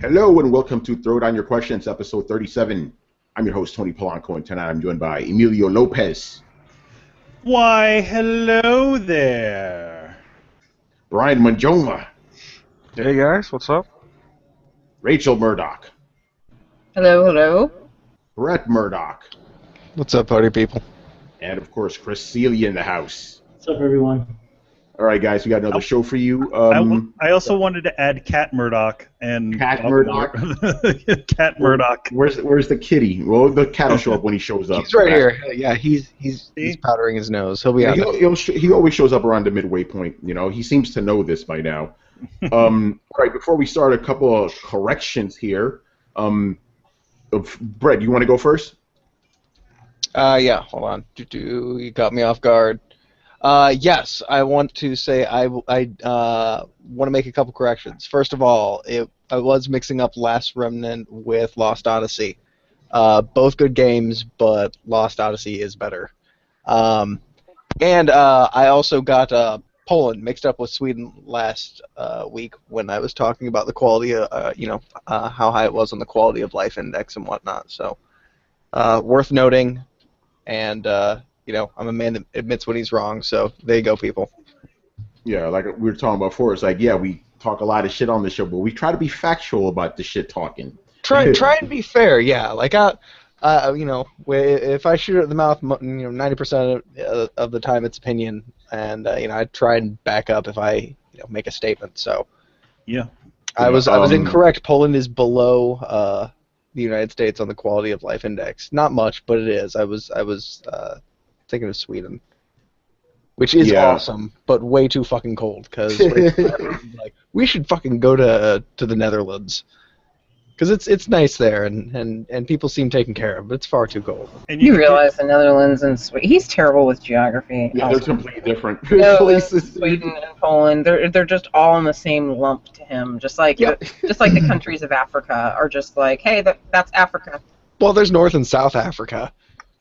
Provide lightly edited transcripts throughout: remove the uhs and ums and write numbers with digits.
Hello and welcome to Throwdown Your Questions, episode 37. I'm your host, Tony Polanco, and tonight I'm joined by Emilio Lopez. Why, hello there. Brian Manjoma. Hey guys, what's up? Rachel Murdoch. Hello, hello. Brett Murdoch. What's up, party people? And, of course, Chris Celia in the house. What's up, everyone? All right, guys, we got another show for you. I also wanted to add Cat Murdoch and Cat Murdoch. Cat Murdoch. Where's the kitty? Well, the cat will show up when he shows up. He's right here. Yeah, he's powdering his nose. He'll be out. He always shows up around the midway point. You know, he seems to know this by now. All right, before we start, a couple of corrections here. Brett, you want to go first? Yeah. Hold on. You got me off guard. Yes, I want to say I want to make a couple corrections. First of all, I was mixing up Last Remnant with Lost Odyssey. Both good games, but Lost Odyssey is better. And I also got Poland mixed up with Sweden last week when I was talking about the quality of, how high it was on the quality of life index and whatnot. So, worth noting, and I'm a man that admits when he's wrong, so there you go, people. Yeah, like we were talking about before, it's like, yeah, we talk a lot of shit on the show, but we try to be factual about the shit talking. Try and be fair, yeah. Like, if I shoot at the mouth, 90% of the time it's opinion, and I try and back up if I make a statement. So, yeah, I was incorrect. Poland is below the United States on the quality of life index. Not much, but it is. I was thinking of Sweden, which is awesome, but way too fucking cold. Because like, we should fucking go to the Netherlands, because it's nice there and people seem taken care of, but it's far too cold. And you realize the Netherlands and Sweden. He's terrible with geography. Yeah, they're completely different places. Sweden and Poland, they're just all in the same lump to him. Just like the countries of Africa are just like, hey, that's Africa. Well, there's North and South Africa.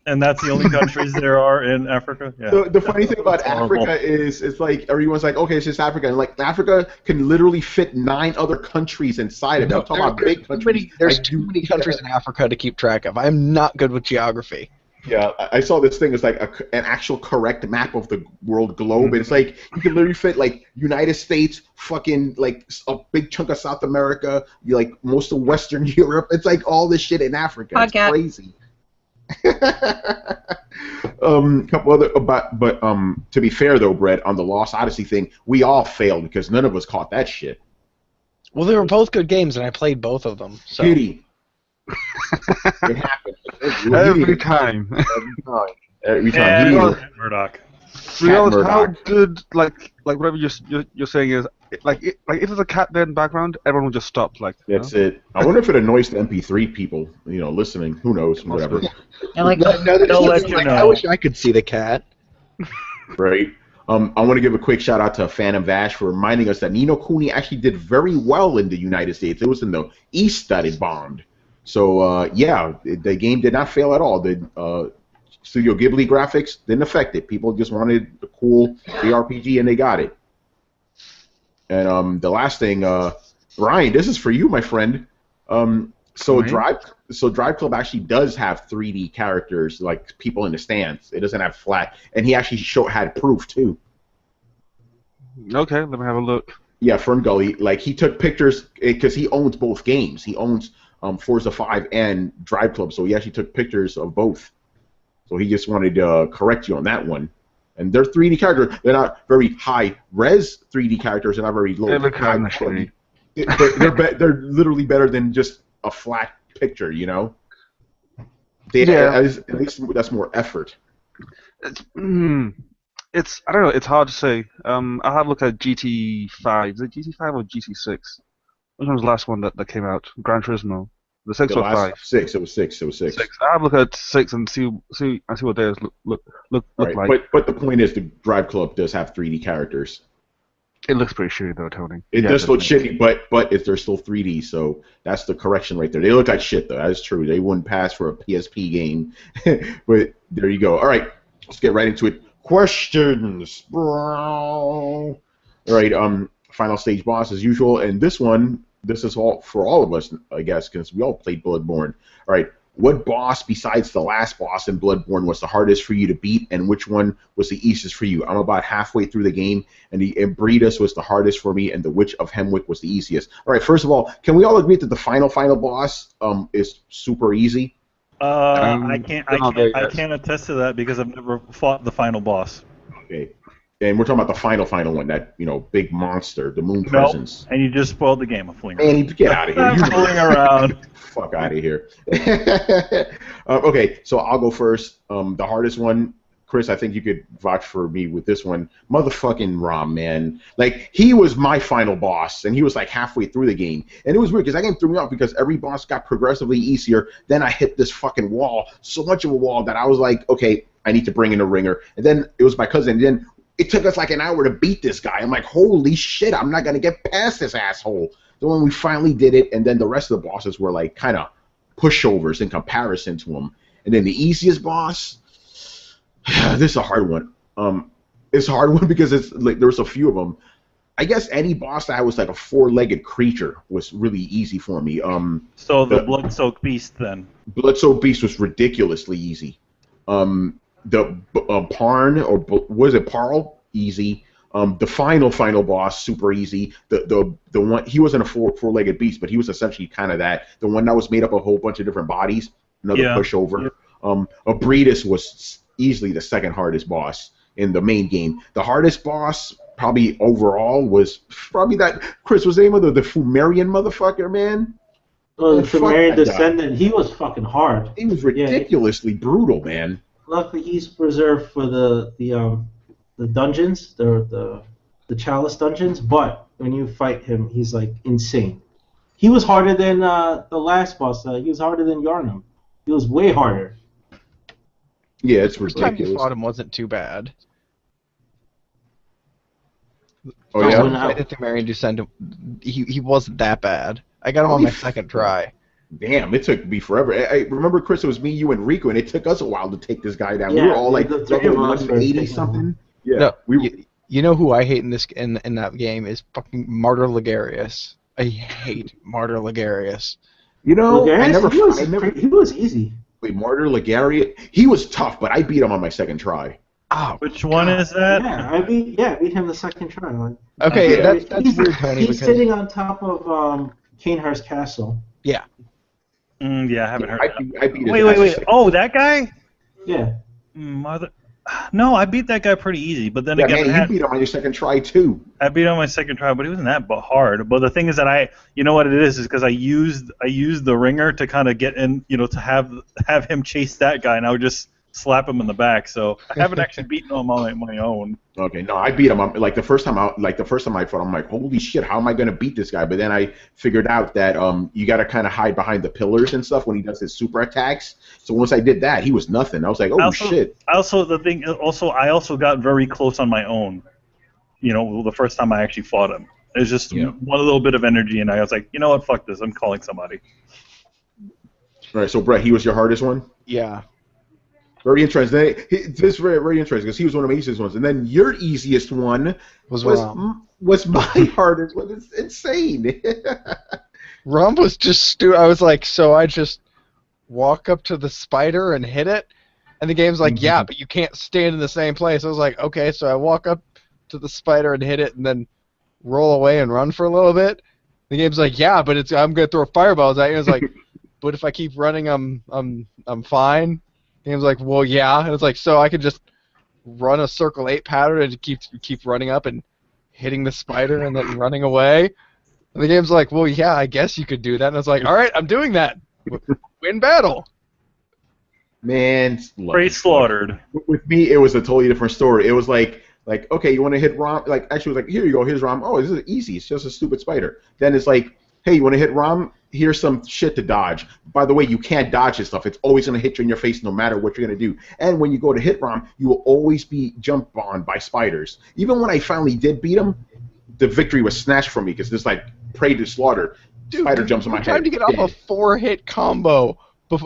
And that's the only countries there are in Africa? Yeah. The funny thing about Africa is it's like everyone's like, okay, it's just Africa. And like Africa can literally fit 9 other countries inside of it. I'm talking about big countries. There's too many countries in Africa to keep track of. I'm not good with geography. Yeah, I saw this thing. It's like an actual correct map of the world globe. And it's like you can literally fit like United States, fucking like a big chunk of South America, like most of Western Europe. It's like all this shit in Africa. It's crazy. Couple other but to be fair though, Brett, on the Lost Odyssey thing, we all failed because none of us caught that shit. Well, they were both good games, and I played both of them. So. Kitty. It happened every time. Every time. Murdoch. How good, like whatever you're saying is, like if there's a cat there in the background, everyone will just stop. Like that's it. I wonder if it annoys the MP3 people, listening. Who knows? Whatever. I like I wish I could see the cat. Right. I want to give a quick shout out to Phantom Vash for reminding us that Ni no Kuni actually did very well in the United States. It was in the East that it bombed. So the game did not fail at all. The Studio Ghibli graphics didn't affect it. People just wanted a cool JRPG, and they got it. And the last thing, Brian, this is for you, my friend. So Drive Club actually does have 3D characters, like people in the stands. It doesn't have flat, and he actually had proof too. Okay, let me have a look. Yeah, Ferngully, like he took pictures because he owns both games. He owns Forza 5 and Drive Club, so he actually took pictures of both. So he just wanted to correct you on that one. And they're 3D characters. They're not very high-res 3D characters. They're not very low. They look kind of shitty. They're literally better than just a flat picture, At least that's more effort. I don't know. It's hard to say. I'll have a look at GT5. Is it GT5 or GT6? Which one was the last one that came out? Gran Turismo. The 6 or 5? 6. It was 6. It was 6. I'll have a look at 6 and see what theirs look right. like. But the point is, the Drive Club does have 3D characters. It looks pretty shitty though, Tony. It does look shitty, but they're still 3D, so that's the correction right there. They look like shit though. That's true. They wouldn't pass for a PSP game. But there you go. All right, let's get right into it. Questions. All right. Final stage boss as usual, and this one this is all for all of us, I guess, because we all played Bloodborne. All right, what boss besides the last boss in Bloodborne was the hardest for you to beat, and which one was the easiest for you? I'm about halfway through the game, and the Breedus was the hardest for me, and the Witch of Hemwick was the easiest. All right, first of all, can we all agree that the final boss is super easy? I can't attest to that because I've never fought the final boss. Okay. And we're talking about the final one, that big monster, the Moon Presence. And you just spoiled the game of fooling. Man, get out of here! I'm fooling around. Fuck out of here. Okay, so I'll go first. The hardest one, Chris, I think you could vouch for me with this one. Motherfucking Rom, man. Like, he was my final boss, and he was like halfway through the game. And it was weird because that game threw me off because every boss got progressively easier. Then I hit this fucking wall, so much of a wall that I was like, okay, I need to bring in a ringer. And then it was my cousin. And then it took us like an hour to beat this guy. I'm like, holy shit, I'm not going to get past this asshole. So when we finally did it, and then the rest of the bosses were like kind of pushovers in comparison to him. And then the easiest boss, this is a hard one. It's a hard one because it's like there's a few of them. I guess any boss that was like a four-legged creature was really easy for me. So the Blood-Soaked Beast then. Blood-Soaked Beast was ridiculously easy. The Parn, or was it Parl? Easy. The final boss, super easy. The one, he wasn't a four-legged beast, but he was essentially kind of that. The one that was made up of a whole bunch of different bodies. Another pushover. Yeah. Breedus was easily the second hardest boss in the main game. The hardest boss, probably overall, was probably that. Chris, was the name of the Fumarian motherfucker, man? Well, the Fumarian Descendant, he was fucking hard. He was ridiculously brutal, man. Luckily, he's preserved for the dungeons, the Chalice dungeons. But when you fight him, he's like insane. He was harder than the last boss. He was harder than Yarnum. He was way harder. Yeah, it's ridiculous. The time you fought him wasn't too bad. Oh yeah. When I did the Marion Descendant, he wasn't that bad. I got him on my second try. Damn, it took me forever. I remember, Chris, it was me, you, and Rico, and it took us a while to take this guy down. Yeah, we were all like level 180 something. Yeah. No, you know who I hate in that game is fucking Martyr Ligarius. I hate Martyr Ligarius. You know, Ligarius, he was easy. Wait, Martyr Ligarius? He was tough, but I beat him on my second try. Oh, which one is that? Yeah, I beat him the second try. Okay, that's weird, Tony. He's sitting on top of Cainhar's castle. Yeah. Yeah, I haven't heard that. I beat wait. Oh, that guy? Yeah. No, I beat that guy pretty easy, but then again, man, you beat him on your second try too. I beat him on my second try, but he wasn't that hard. But the thing is that you know what it is because I used the ringer to kind of get in, to have him chase that guy, and I would just slap him in the back. So I haven't actually beaten him on my own. Okay, no, I beat him. Like the first time I fought, I'm like, holy shit, how am I gonna beat this guy? But then I figured out that you gotta kind of hide behind the pillars and stuff when he does his super attacks. So once I did that, he was nothing. I was like, oh shit. I also got very close on my own. The first time I actually fought him, it was just one little bit of energy, and I was like, you know what, fuck this, I'm calling somebody. All right, so Brett, he was your hardest one? Yeah. Very interesting. This is very, very interesting because he was one of my easiest ones, and then your easiest one was my hardest one. It's insane. Rum was just stupid. I was like, so I just walk up to the spider and hit it, and the game's like, yeah, but you can't stand in the same place. I was like, okay, so I walk up to the spider and hit it, and then roll away and run for a little bit. The game's like, yeah, but I'm gonna throw fireballs at you. I was like, but if I keep running, I'm fine. The game's like, well, yeah. And it's like, so I could just run a circle 8 pattern and keep running up and hitting the spider and then running away. And the game's like, well, yeah, I guess you could do that. And I was like, all right, I'm doing that. Win battle. Man, pretty slaughtered. With me, it was a totally different story. It was like, okay, you want to hit Rom? Like, actually, it was like, here you go, here's Rom. Oh, this is easy. It's just a stupid spider. Then it's like, hey, you want to hit Rom? Here's some shit to dodge. By the way, you can't dodge this stuff. It's always going to hit you in your face no matter what you're going to do. And when you go to hit Rom, you will always be jumped on by spiders. Even when I finally did beat him, the victory was snatched from me because this like prey to slaughter. Dude, spider jumps on my head. Trying to get off a 4-hit combo.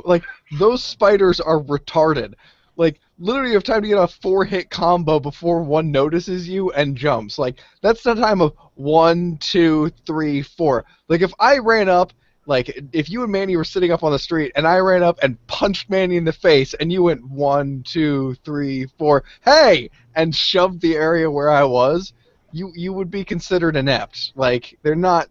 Like, those spiders are retarded. Like, literally have time to get a 4-hit combo before one notices you and jumps. Like, that's the time of 1, 2, 3, 4. Like, if I ran up, like, if you and Manny were sitting up on the street and I ran up and punched Manny in the face and you went 1, 2, 3, 4, hey, and shoved the area where I was, you would be considered inept. Like, they're not.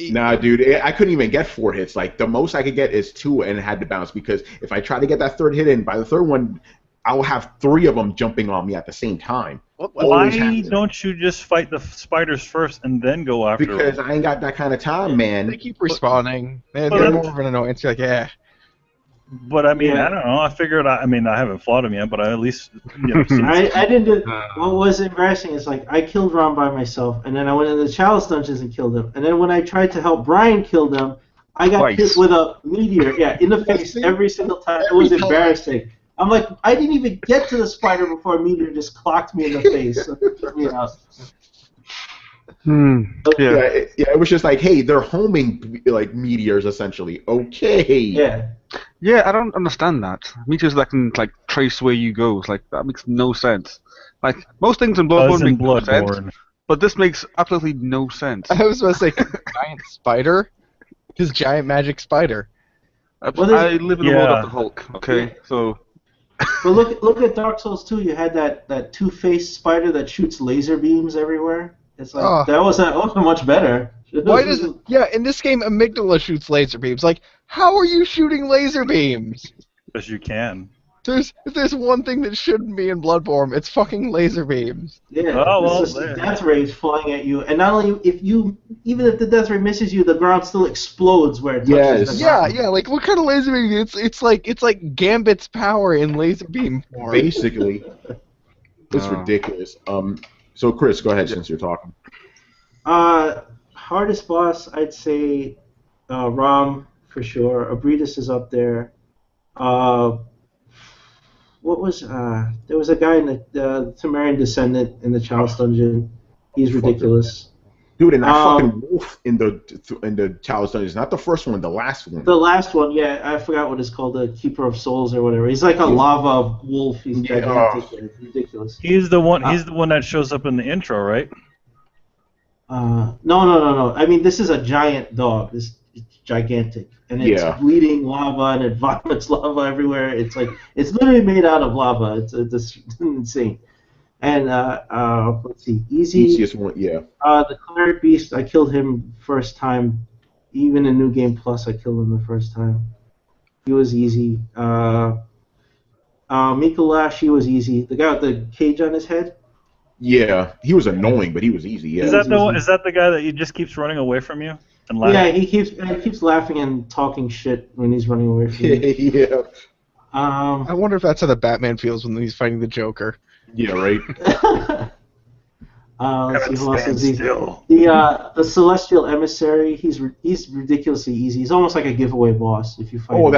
Nah, dude, I couldn't even get 4 hits. Like, the most I could get is 2, and it had to bounce, because if I try to get that 3rd hit in, by the 3rd one, I will have 3 of them jumping on me at the same time. Why don't you just fight the spiders first and then go after them? Because I ain't got that kind of time, man. They keep respawning. They're more of an annoyance. You're like, yeah. But I mean, I don't know. I figured. I mean, I haven't fought him yet, but I at least. I didn't do. What was embarrassing is, like, I killed Ron by myself, and then I went into the chalice dungeons and killed him. And then when I tried to help Brian kill them, I got hit with a meteor. Yeah, in the face every single time. It was embarrassing. I'm like, I didn't even get to the spider before a meteor just clocked me in the face. So it took me out. It was just like, hey, they're homing like meteors essentially. Okay. Yeah. Yeah, I don't understand that. Meteors that can like trace where you go. It's like, that makes no sense. Like, most things in Bloodborne make no sense, but this makes absolutely no sense. I was going to say giant spider. His giant magic spider. I live in the world of the Hulk. Okay, so. But look at Dark Souls 2. You had that two-faced spider that shoots laser beams everywhere. It's like that wasn't much better. Why does it? Yeah, in this game, Amygdala shoots laser beams. Like, how are you shooting laser beams? Because you can. If there's one thing that shouldn't be in Bloodborne, it's fucking laser beams. Yeah, it's just death rays flying at you, and not only even if the death ray misses you, the ground still explodes where it touches. Yes. Yeah. Like, what kind of laser beam? It's like Gambit's power in laser beam form. Basically, it's ridiculous. So Chris, go ahead since you're talking. Hardest boss, I'd say, Rom for sure. Abritus is up there. What was there was a guy in the Temerian Descendant in the Chalice Dungeon. He's ridiculous. Dude, and that fucking wolf in the Chalice Dungeon, not the first one, the last one. The last one, yeah, I forgot what it's called, the Keeper of Souls or whatever. He's like a lava wolf. He's gigantic. It's ridiculous. He's the one. He's the one that shows up in the intro, right? No. I mean, this is a giant dog. It's gigantic, and it's bleeding lava, and it vomits lava everywhere. It's like it's literally made out of lava. It's insane. And let's see, easiest one, yeah. The Cleric Beast, I killed him first time. Even in New Game Plus, I killed him the first time. He was easy. Mikulash, he was easy. The guy with the cage on his head. Yeah, he was annoying, but he was easy. Yeah. Is that the guy that just keeps running away from you and laughing? Yeah, he keeps laughing and talking shit when he's running away from you. Yeah. I wonder if that's how the Batman feels when he's fighting the Joker. Yeah, right. Let's see who else is he. The Celestial Emissary. He's ridiculously easy. He's almost like a giveaway boss if you fight him.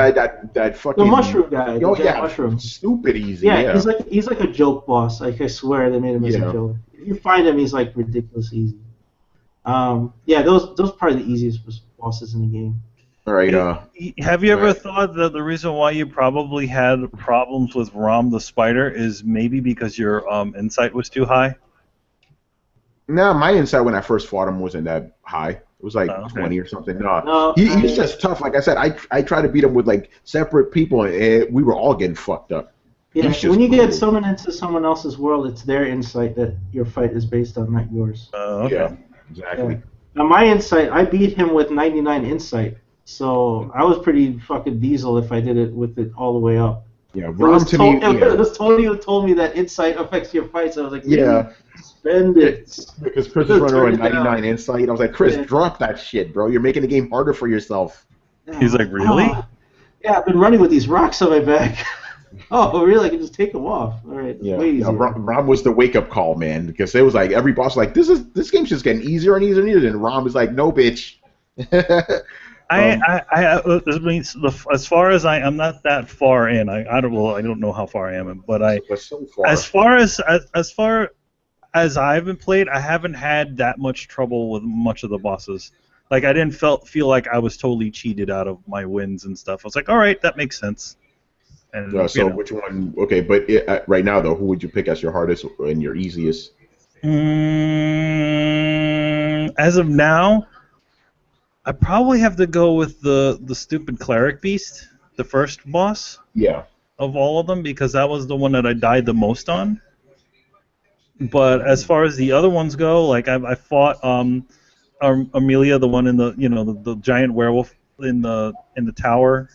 that fucking the mushroom guy. Mushroom. Stupid easy. Yeah, he's like a joke boss. Like, I swear they made him as a joke. If you find him, he's like ridiculously easy. Those are probably the easiest bosses in the game. All right. Have you ever thought that the reason why you probably had problems with Rom the Spider is maybe because your insight was too high? No, my insight when I first fought him wasn't that high. It was like 20 or something. No, he's just tough. Like I said, I try to beat him with like separate people, and we were all getting fucked up. Yeah, when you get summoned into someone else's world, it's their insight that your fight is based on, not yours. Yeah, exactly. Yeah. Now my insight, I beat him with 99 insight. So I was pretty fucking diesel if I did it with it all the way up. Yeah, it was Tony who told me that insight affects your fights. I was like, spend it. Because Chris is running around 99 insight. I was like, Chris, drop that shit, bro. You're making the game harder for yourself. Yeah. He's like, really? Yeah, I've been running with these rocks on my back. Oh, really? I can just take them off. All right. Yeah. Rom was the wake-up call, man, because it was like every boss was like, this game's just getting easier and easier and easier, and Rom was like, no, bitch. As far as I'm not that far in. I don't know how far I am, but so far. as far as I've been played, I haven't had that much trouble with much of the bosses. Like, I didn't feel like I was totally cheated out of my wins and stuff. I was like, all right, that makes sense. And So which one? Okay, but right now though, who would you pick as your hardest and your easiest? As of now, I probably have to go with the stupid cleric beast, the first boss. Yeah. Of all of them, because that was the one that I died the most on. But as far as the other ones go, like I fought Amelia, the one in the the giant werewolf in the tower,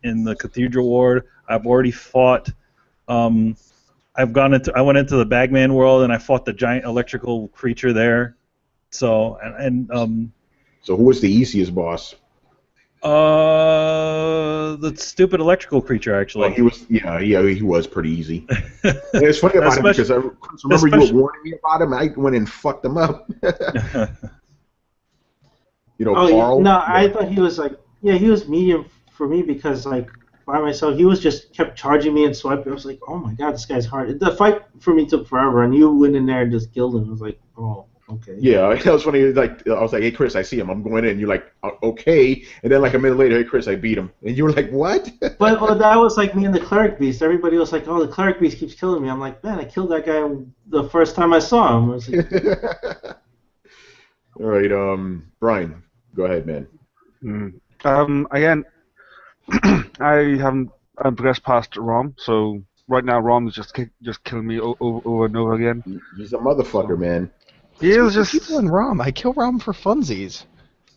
in the cathedral ward. I've already fought. I went into the Bagman world and I fought the giant electrical creature there. So So who was the easiest boss? The stupid electrical creature, actually. Oh, he was pretty easy. And it's funny about him because I remember you were warning me about him. I went and fucked him up. Carl. No, I thought he was he was medium for me because by myself he was just kept charging me and swiping. I was like, oh my god, this guy's hard. The fight for me took forever, and you went in there and just killed him. I was like, oh. Okay. Yeah, it was funny. I was like, "Hey, Chris, I see him. I'm going in." And you're like, "Okay." And then, a minute later, "Hey, Chris, I beat him." And you were like, "What?" But that was like me and the cleric beast. Everybody was like, "Oh, the cleric beast keeps killing me." I'm like, "Man, I killed that guy the first time I saw him." I was like, all right, Brian, go ahead, man. Again, I haven't progressed past Rom, so right now Rom is just killing me over and over again. He's a motherfucker, man. He is just killing Rom. I kill Rom for funsies.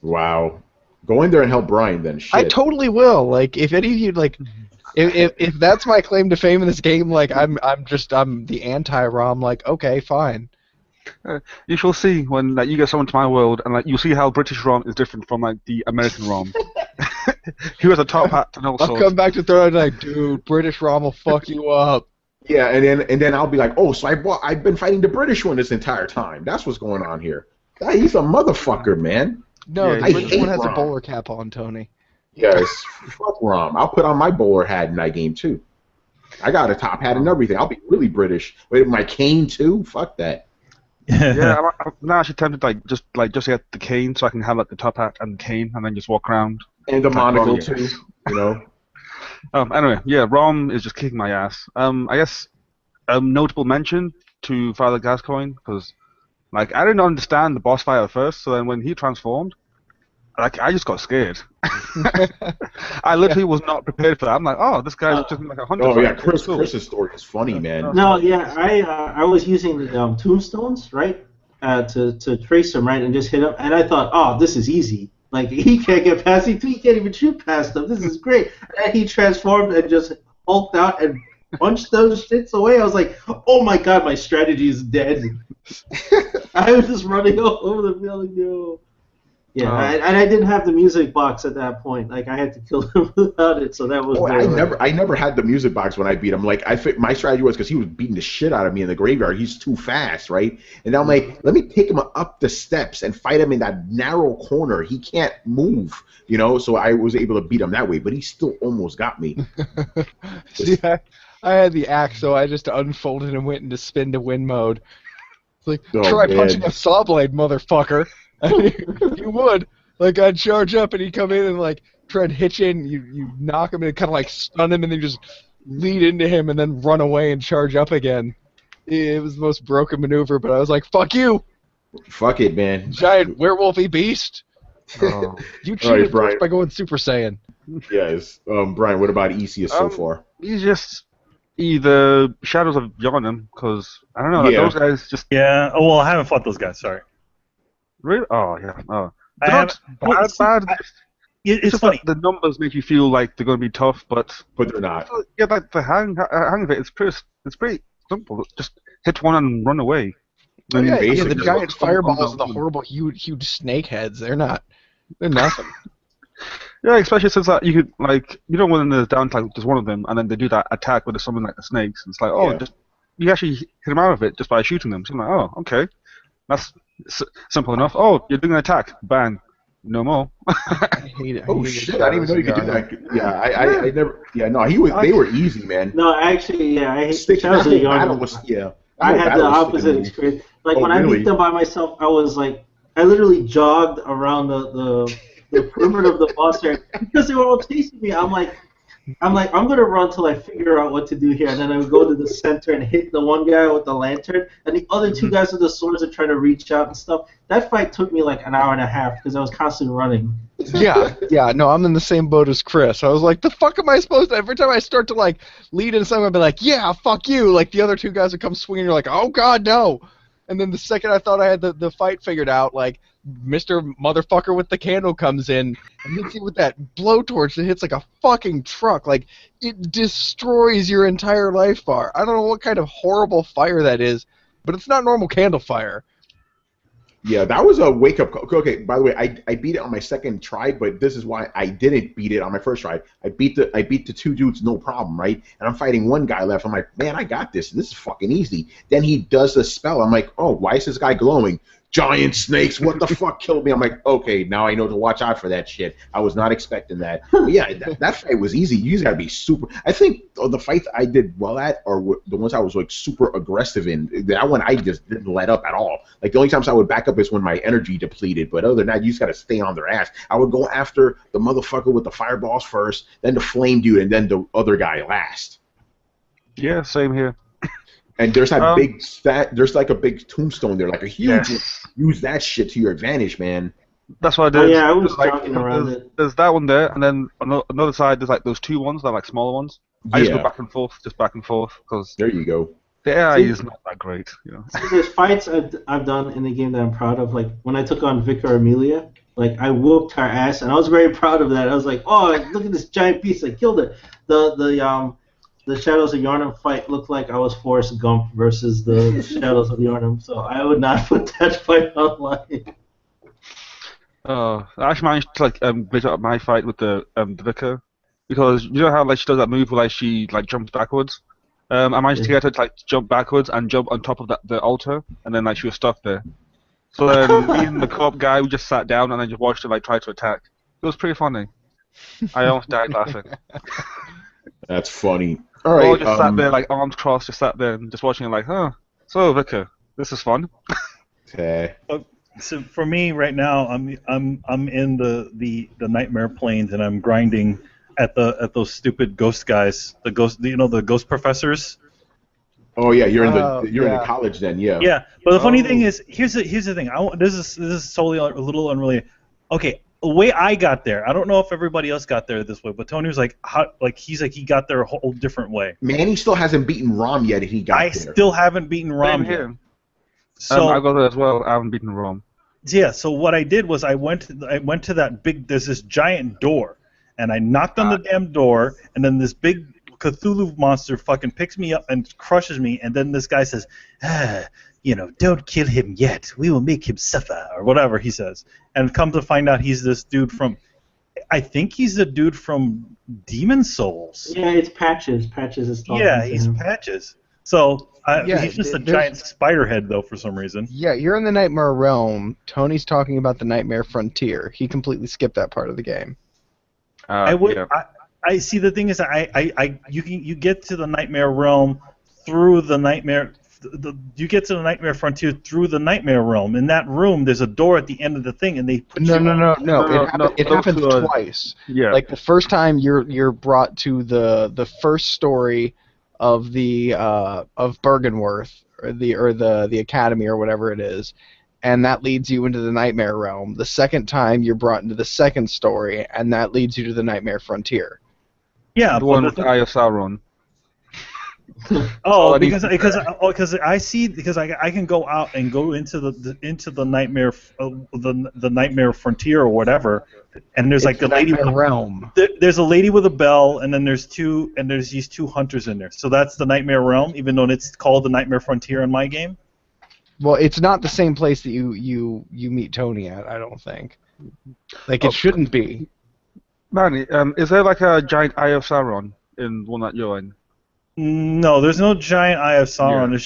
Wow. Go in there and help Brian then. Shit. I totally will. Like, if any of you if that's my claim to fame in this game, I'm the anti-Rom. Like, okay, fine. You shall see when you get someone to my world, and you'll see how British Rom is different from the American Rom. He has a top hat and all sorts. I'll come back to Throwdown dude, British Rom will fuck you up. Yeah, and then I'll be like, oh, so I've been fighting the British one this entire time. That's what's going on here. He's a motherfucker, man. No, the British one has a bowler cap on, Tony. Yes, fuck Rom. I'll put on my bowler hat in that game too. I got a top hat and everything. I'll be really British. Wait, my cane too? Fuck that. Yeah, I'm now actually tempted just get the cane so I can have the top hat and the cane and then just walk around. And the monocle too, Anyway, yeah, Rom is just kicking my ass. I guess notable mention to Father Gascoigne, because I didn't understand the boss fight at first, so then when he transformed, I just got scared. I literally was not prepared for that. I'm like, oh, this guy's just like a hunter. Oh yeah, Chris's story is funny, man. No, yeah, I was using the tombstones, right, to trace him, right, and just hit him, and I thought, oh, this is easy. He can't get past me. He can't even shoot past them. This is great. And he transformed and just hulked out and punched those shits away. I was like, oh my god, my strategy is dead. I was just running all over the field. No. Yeah, and I didn't have the music box at that point. I had to kill him without it, so that was. I never had the music box when I beat him. My strategy was because he was beating the shit out of me in the graveyard. He's too fast, right? And I'm like, let me take him up the steps and fight him in that narrow corner. He can't move, So I was able to beat him that way, but he still almost got me. See, I had the axe, so I just unfolded and went into spin to win mode. It's try punching a saw blade, motherfucker. You would. I'd charge up and he'd come in and try and hit you and you knock him and kind of stun him and then just lead into him and then run away and charge up again. It was the most broken maneuver, but I was like, fuck you! Fuck it, man. Giant werewolfy beast! You cheated by going Super Saiyan. Yes. Brian, what about easiest so far? He's just either Shadows of Yharnam, because, I don't know, those guys just... Yeah, oh, well, I haven't fought those guys, sorry. Really? Oh, yeah. Oh. It's funny. The numbers make you feel like they're going to be tough, but they're not. Yeah, the hang of it, it's pretty simple. Just hit one and run away. Oh, yeah, the giant fireballs and the horrible huge snake heads, they're nothing. Yeah, especially since you could, when there's down to just one of them, and then they do that attack with something like the snakes, and it's you actually hit them out of it just by shooting them. So I'm like, oh, okay. That's simple enough. Oh, you're doing an attack. Bang. No more. I hate it. Oh shit! I didn't even know you could do that. Yeah, I never. Yeah, no, they were easy, man. No, actually, yeah, I hate Shadows of Yharnam. I had the opposite experience. When I beat them by myself, I was I literally jogged around the perimeter of the boss area because they were all chasing me. I'm like, I'm like, I'm gonna run till I figure out what to do here, and then I would go to the center and hit the one guy with the lantern, and the other two guys with the swords are trying to reach out and stuff. That fight took me like an hour and a half because I was constantly running. Yeah, no, I'm in the same boat as Chris. I was like, the fuck am I supposed to? Every time I start to like lead in something, I'd be like, yeah, fuck you. Like the other two guys would come swinging, you're like, oh god, no. And then the second I thought I had the fight figured out, like Mr. Motherfucker with the candle comes in and hits you with that blowtorch that hits like a fucking truck. Like it destroys your entire life bar. I don't know what kind of horrible fire that is, but it's not normal candle fire. Yeah, that was a wake-up call. Okay, by the way, I beat it on my second try, but this is why I didn't beat it on my first try. I beat the two dudes no problem, right? And I'm fighting one guy left. I'm like, man, I got this. This is fucking easy. Then he does the spell. I'm like, oh, why is this guy glowing? Giant snakes, what the fuck killed me? I'm like, okay, now I know to watch out for that shit. I was not expecting that. But yeah, that fight was easy. You just gotta be super. I think the fights I did well at are the ones I was like super aggressive in. That one I just didn't let up at all. Like the only times I would back up is when my energy depleted. But other than that, you just gotta stay on their ass. I would go after the motherfucker with the fireballs first, then the flame dude, and then the other guy last. Yeah, same here. And there's that big there's like a big tombstone there, like a huge. Yes. Use that shit to your advantage, man. That's what I did. Oh, yeah, I was Like, jogging around it. There's that one there, and then on another side there's like those two ones, they're like smaller ones. I just go back and forth, because there you go. The AI is not that great, you know. See, there's fights I've done in the game that I'm proud of. Like when I took on Vicar Amelia, like I whooped her ass, and I was very proud of that. I was like, oh, look at this giant beast, I killed it. The Shadows of Yharnam fight looked like I was Forrest Gump versus the Shadows of Yharnam, so I would not put that fight online. I actually managed to like glitch out my fight with the Vicar, because you know how like she does that move where like she like jumps backwards. I managed to get her to like jump backwards and jump on top of the altar, and then like she was stuck there. So then me and the co-op guy, we just sat down and then just watched her like try to attack. It was pretty funny. I almost died laughing. That's funny. All right. Or just sat there like arms crossed, just sat there and just watching it like, huh. So Vicar, this is fun. Okay. So for me right now, I'm in the nightmare plains and I'm grinding at those stupid ghost guys, the ghost professors. Oh yeah, you're in the college then, yeah. Yeah, but the funny thing is, here's the thing. This is solely a little unrelated. Okay, the way I got there, I don't know if everybody else got there this way, but Tony was like, he got there a whole different way. Manny still hasn't beaten Rom yet, and he got there. I still haven't beaten Rom yet. So I got there as well. I haven't beaten Rom. Yeah, so what I did was I went to that big. There's this giant door, and I knocked on the damn door, and then this big Cthulhu monster fucking picks me up and crushes me, and then this guy says, don't kill him yet. We will make him suffer, or whatever he says. And come to find out, he's this dude from. I think he's the dude from Demon Souls. Yeah, it's Patches. Patches is talking. Yeah, he's Patches. So he's just a giant spider head, though, for some reason. Yeah, you're in the Nightmare Realm. Tony's talking about the Nightmare Frontier. He completely skipped that part of the game. I see. The thing is, you get to the Nightmare Realm through the Nightmare. You get to the Nightmare Frontier through the Nightmare Realm. In that room, there's a door at the end of the thing, and they put It happens twice. Yeah. Like the first time you're brought to the first story of the of Bergenworth or the Academy or whatever it is, and that leads you into the Nightmare Realm. The second time you're brought into the second story, and that leads you to the Nightmare Frontier. Yeah, the one with the Eye of Sauron. Because I can go out and go into the nightmare the Nightmare Frontier or whatever, and there's like the lady realm. There's a lady with a bell, and then there's these two hunters in there. So that's the Nightmare Realm, even though it's called the Nightmare Frontier in my game. Well, it's not the same place that you meet Tony at. I don't think. Like it shouldn't be. Manny, is there like a giant Eye of Sauron in one that you're in? No, there's no giant Eye of Sauron. Yeah.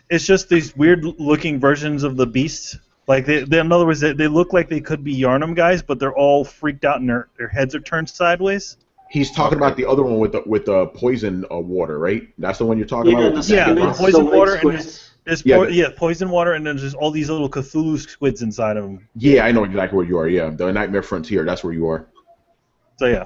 It's just these weird looking versions of the beasts. Like in other words, they look like they could be Yharnam guys, but they're all freaked out and their heads are turned sideways. He's talking about the other one with the poison water, right? That's the one you're talking about. The poison water and there's poison water, and then there's all these little Cthulhu squids inside of them. Yeah, I know exactly where you are. Yeah, the Nightmare Frontier. That's where you are. So yeah.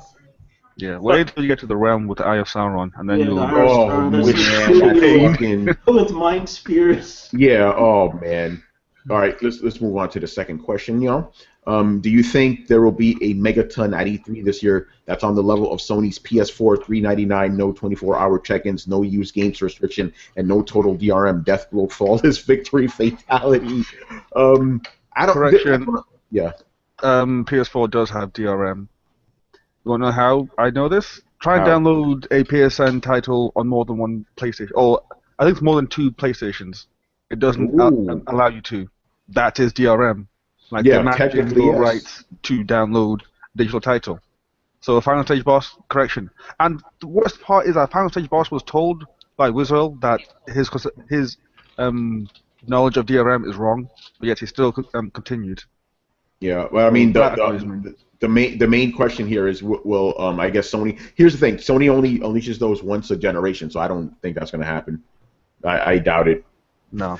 Yeah, wait until you get to the realm with the Eye of Sauron, and then Yeah, you'll. the Irish Oh Town, man, that's that fucking with mind spears. yeah. Oh man. All right, let's move on to the second question, y'all. Do you think there will be a megaton at E3 this year that's on the level of Sony's PS4 $399, no 24-hour check-ins, no used games restriction, and no total DRM, death blow, flawless victory, fatality? I don't. Correction. Yeah. PS4 does have DRM. You want to know how I know this? Try and How? download a PSN title on more than one PlayStation. Or I think it's more than 2 PlayStations. It doesn't Ooh. allow you to. That is DRM. Like Yeah, the managing technically, your yes. rights to download digital title. So a Final Stage boss, correction. And the worst part is that Final Stage boss was told by Wizard that his knowledge of DRM is wrong, but yet he still continued. Yeah. Well, I mean, That annoys me. the main question here is, will I guess Sony? Here's the thing: Sony only unleashes those once a generation, so I don't think that's going to happen. I doubt it. No.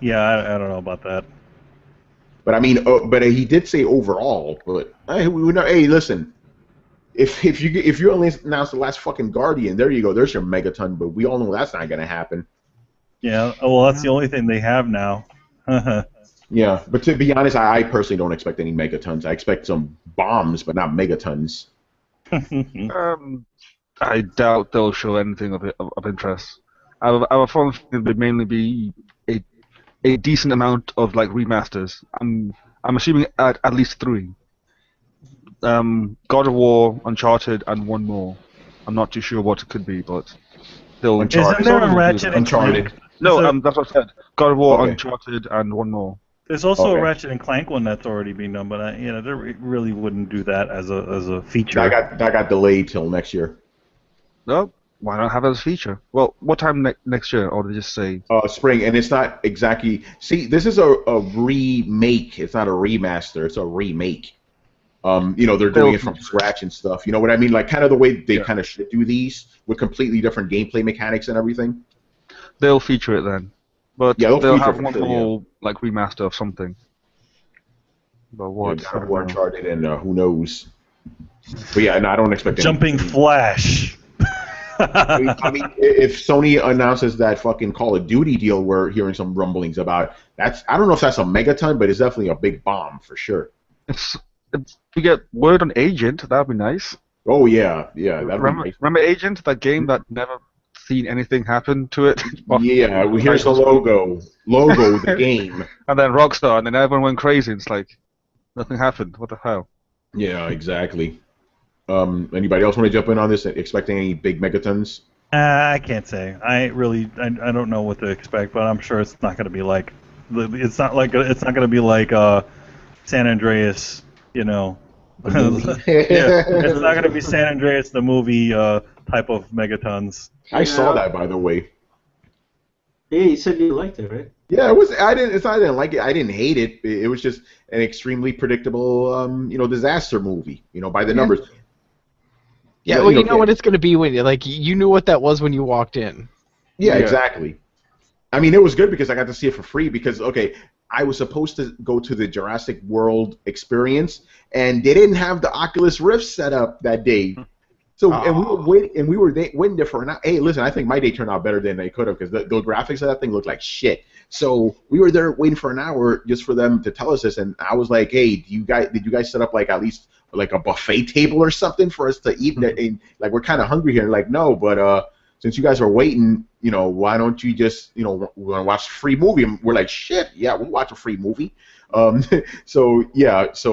Yeah, I don't know about that. But I mean, but he did say overall. But hey, hey, listen, if you only announce the last fucking Guardian, there you go. There's your megaton. But we all know that's not going to happen. Yeah, well, that's the only thing they have now. Yeah, but to be honest, I personally don't expect any megatons. I expect some bombs, but not megatons. I doubt they'll show anything of interest. Our phone will mainly be a decent amount of like remasters. I'm assuming at least 3. God of War, Uncharted, and one more. I'm not too sure what it could be, but they'll. Uncharted. Isn't there a Ratchet and Uncharted. Clank? No, that's what I said. God of War, Okay. Uncharted, and one more. There's also Okay. a Ratchet and Clank one that's already been done, but they really wouldn't do that as a feature. That got delayed till next year. No, why not have it as a feature? Well, what time next year? Or they just say Spring, and it's not exactly. See, this is a remake. It's not a remaster. It's a remake. They're doing it from scratch and stuff. You know what I mean? Like kind of the way they kind of should do these with completely different gameplay mechanics and everything. they'll feature it then, but Yeah, they'll they'll feature have it one for sure, more like remaster of something. But what? Yeah, I God of don't War, know. Uncharted, and who knows? But yeah, no, I don't expect Jumping anything. Flash. I mean, if Sony announces that fucking Call of Duty deal we're hearing some rumblings about, I don't know if that's a megaton, but it's definitely a big bomb for sure. If we get word on Agent, that'd be nice. Oh yeah, that'd be nice. Remember Agent, that game that never seen anything happen to it? Yeah, here's the logo, the game. And then Rockstar, and then everyone went crazy. It's like nothing happened. What the hell? Yeah, exactly. Anybody else want to jump in on this? Expecting any big megatons? I can't say. I don't know what to expect, but I'm sure it's not going to be like it's not going to be like San Andreas, yeah, it's not going to be San Andreas the movie type of megatons. I saw that, by the way. Yeah, you said you liked it, right? Yeah, it was. I didn't like it. I didn't hate it. It was just an extremely predictable, disaster movie. By the numbers. Yeah, well, you know what it's going to be when you knew what that was when you walked in. Yeah, exactly. I mean, it was good because I got to see it for free because, I was supposed to go to the Jurassic World experience, and they didn't have the Oculus Rift set up that day. So, and we were waiting there for an hour. Hey, listen, I think my day turned out better than they could have because the graphics of that thing looked like shit. So we were there waiting for an hour just for them to tell us this, and I was like, hey, did you guys set up at least a buffet table or something for us to eat? And we're kind of hungry here. Like, no, but since you guys are waiting, why don't you just, we want to watch a free movie? And we're like, shit, yeah, we'll watch a free movie. So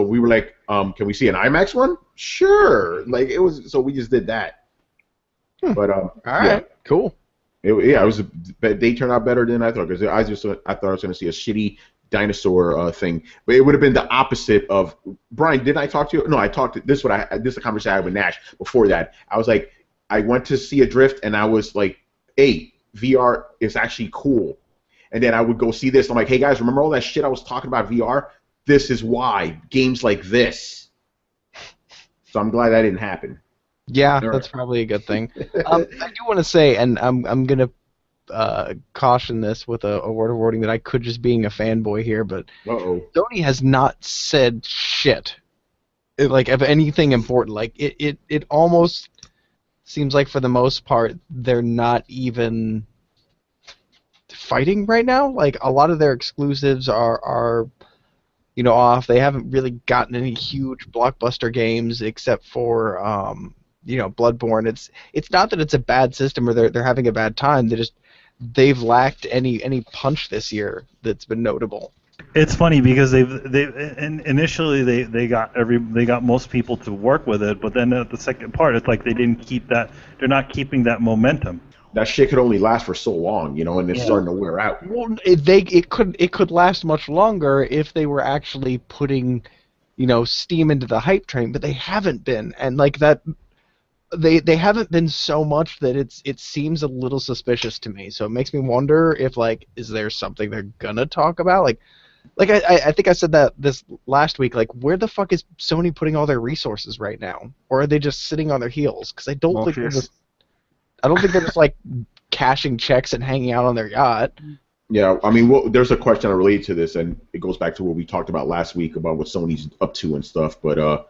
we were like, can we see an IMAX one? Sure. So we just did that. But all right, cool. They turned out better than I thought because I thought I was going to see a shitty dinosaur thing, but it would have been the opposite of Brian. Didn't I talk to you? No, I talked. This is a conversation I had with Nash before that. I was like, I went to see Adrift, and I was like, hey, VR is actually cool. And then I would go see this. I'm like, hey guys, remember all that shit I was talking about VR? This is why games like this. So I'm glad that didn't happen. Yeah, that's probably a good thing. I do want to say, and I'm gonna caution this with a word of warning that I could just being a fanboy here, but Sony has not said shit like of anything important. Like it almost seems like for the most part they're not even fighting right now. Like a lot of their exclusives are off. They haven't really gotten any huge blockbuster games except for Bloodborne. It's not that it's a bad system or they're having a bad time. They've lacked any punch this year that's been notable. It's funny because initially they got most people to work with it, but then at the second part, it's like they didn't keep that. They're not keeping that momentum. That shit could only last for so long, and it's starting to wear out. Well, it could last much longer if they were actually putting, steam into the hype train, but they haven't been, and like that. They haven't been so much that it seems a little suspicious to me. So it makes me wonder if is there something they're gonna talk about? Like I think I said that this last week. Like where the fuck is Sony putting all their resources right now, or are they just sitting on their heels? Because I don't think they're just like cashing checks and hanging out on their yacht. Yeah, I mean, there's a question related to this, and it goes back to what we talked about last week about what Sony's up to and stuff. But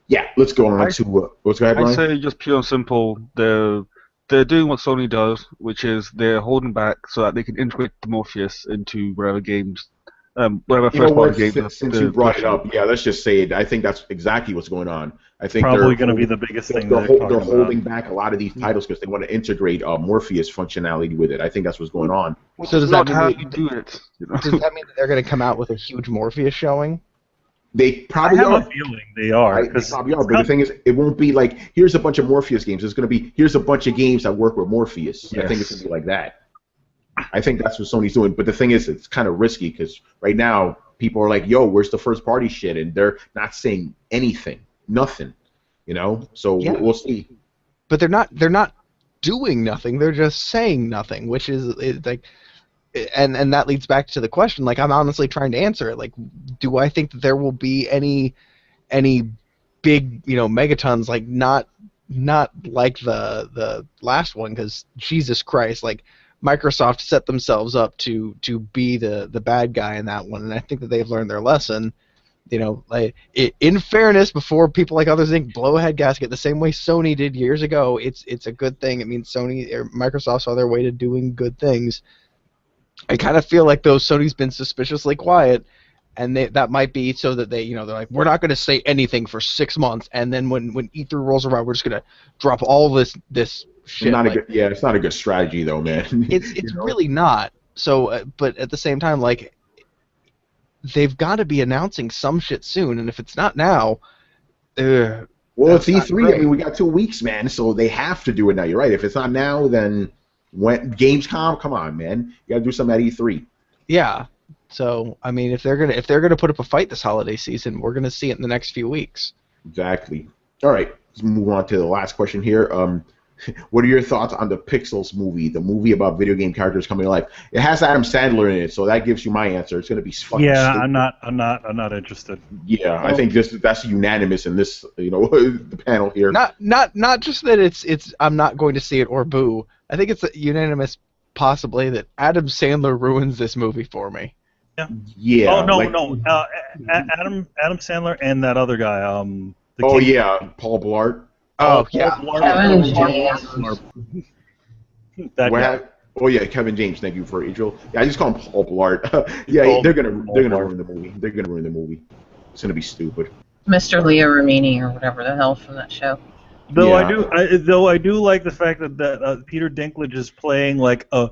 yeah, let's go on to let's go ahead, Brian. I'd say just pure and simple. They're doing what Sony does, which is they're holding back so that they can integrate the Morpheus into whatever games, whatever first-party games. Since you brought it up, yeah, let's just say it. I think that's exactly what's going on. I think probably going to be the biggest thing. They're holding back a lot of these titles because they want to integrate Morpheus functionality with it. I think that's what's going on. So does that mean how you do it? Does that mean that they're going to come out with a huge Morpheus showing? They probably I have are. a feeling they are. They probably are, but the thing is, it won't be like, here's a bunch of Morpheus games. It's going to be, here's a bunch of games that work with Morpheus. Yes. I think it's going to be like that. I think that's what Sony's doing. But the thing is, it's kind of risky because right now, people are like, yo, where's the first-party shit? And they're not saying anything. Nothing. So we'll see. But they're not doing nothing. They're just saying nothing, which is like... And that leads back to the question. Like, I'm honestly trying to answer it. Like, do I think that there will be any big, megatons? Like, not like the last one, because Jesus Christ, like Microsoft set themselves up to be the bad guy in that one, and I think that they've learned their lesson. Like in fairness, before people like others think blow a head gasket the same way Sony did years ago, it's a good thing. It means Sony or Microsoft saw their way to doing good things. I kind of feel like Sony's been suspiciously quiet, and that might be so that they're like, we're not going to say anything for 6 months, and then when E3 rolls around, we're just going to drop all this shit. It's not a good strategy though, man. It's really not. So, but at the same time, like, they've got to be announcing some shit soon, and if it's not now, well, it's E3. I mean, we got 2 weeks, man, so they have to do it now. You're right. If it's not now, then. When Gamescom, come on, man, you gotta do something at E3. Yeah. So I mean, if they're gonna put up a fight this holiday season, we're gonna see it in the next few weeks. Exactly. All right, let's move on to the last question here. What are your thoughts on the Pixels movie, the movie about video game characters coming to life? It has Adam Sandler in it, so that gives you my answer. It's gonna be fucking stupid. I'm not interested. Yeah, I think that's unanimous in this, the panel here. Not just that it's I'm not going to see it or boo. I think it's unanimous, possibly, that Adam Sandler ruins this movie for me. Yeah. Oh no. Adam Sandler and that other guy. Paul Blart. Oh yeah. Kevin James. That guy. Oh yeah, Kevin James. Thank you for Adriel. Yeah, I just call him Paul Blart. They're gonna ruin the movie. They're gonna ruin the movie. It's gonna be stupid. Mr. Leo Ramini or whatever the hell from that show. Though I do like the fact that Peter Dinklage is playing like a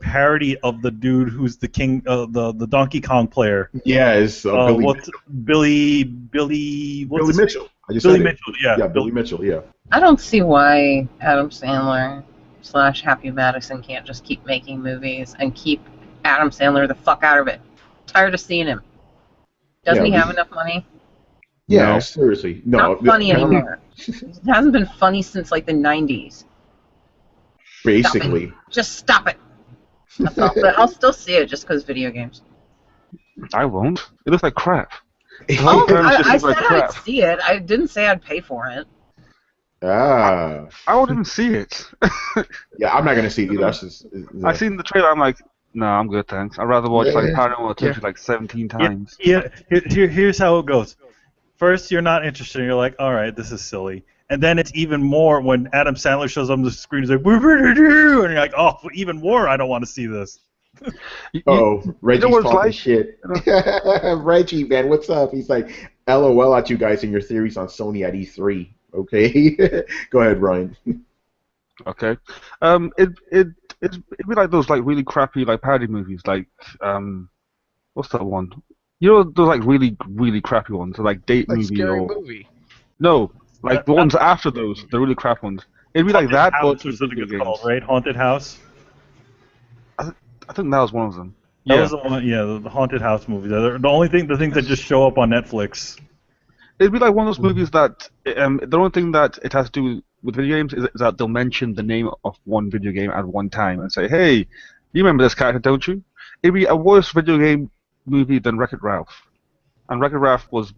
parody of the dude who's the king, the Donkey Kong player. Yeah, it's Billy Mitchell. Billy Mitchell. Yeah, Billy Mitchell. Yeah. I don't see why Adam Sandler / Happy Madison can't just keep making movies and keep Adam Sandler the fuck out of it. Tired of seeing him. Doesn't he have enough money? Yeah, No. Seriously. No. Not funny anymore. It hasn't been funny since like the 90s. Basically. Just stop it. That's all. But I'll still see it just because video games. I won't. It looks like crap. Oh, I Just said like crap. I'd see it. I didn't say I'd pay for it. Ah. I won't even see it. Yeah, I'm not gonna see it either. That's just. I seen the trailer. I'm like, no, I'm good, thanks. I'd rather watch like Paranormal Activity like 17 times. Yeah. Here's how it goes. first you're not interested. You're like, all right, this is silly. And then it's even more when Adam Sandler shows up on the screen. He's like, and you're like, oh, even more. I don't want to see this. Reggie's talking shit. Reggie, man, what's up? He's like, LOL at you guys and your theories on Sony at E3. Okay, go ahead, Ryan. Okay, it'd be like those like really crappy like parody movies, like what's that one? You know those like really crappy ones, like date Like movie Scary or Movie. no, like the ones after those, the really crap ones. It'd be like that, but was what it's called, right? Haunted House. I think that was one of them. That was the one, the Haunted House movies. The things that just show up on Netflix. It'd be like one of those movies that the only thing that it has to do with video games is that they'll mention the name of one video game at one time and say, hey, you remember this character, don't you? It'd be a worse video game movie than Wreck-It Ralph. And Wreck-It Ralph was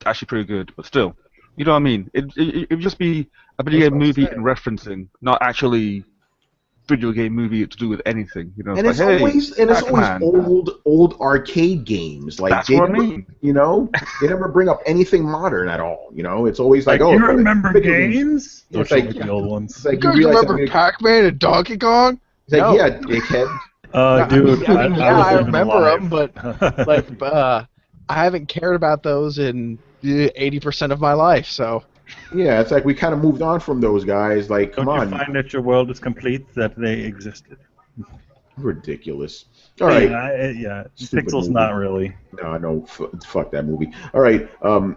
actually pretty good, but still. You know what I mean? It'd just be a video game movie in referencing, not actually video game movie to do with anything. You know, and it's always old arcade games. Like that's what I mean. You know, they never bring up anything modern at all. You know, it's always like oh, you remember games? It's like the old ones. It's like, you remember Pac-Man and Donkey Kong? It's like, yeah, dickhead. Dude, I remember them, but like, I haven't cared about those in 80% of my life. So. Yeah, it's like we kind of moved on from those guys. Like, come on. Don't you find that your world is complete, that they existed? Ridiculous. All right. Pixel's not really. No, fuck that movie. All right,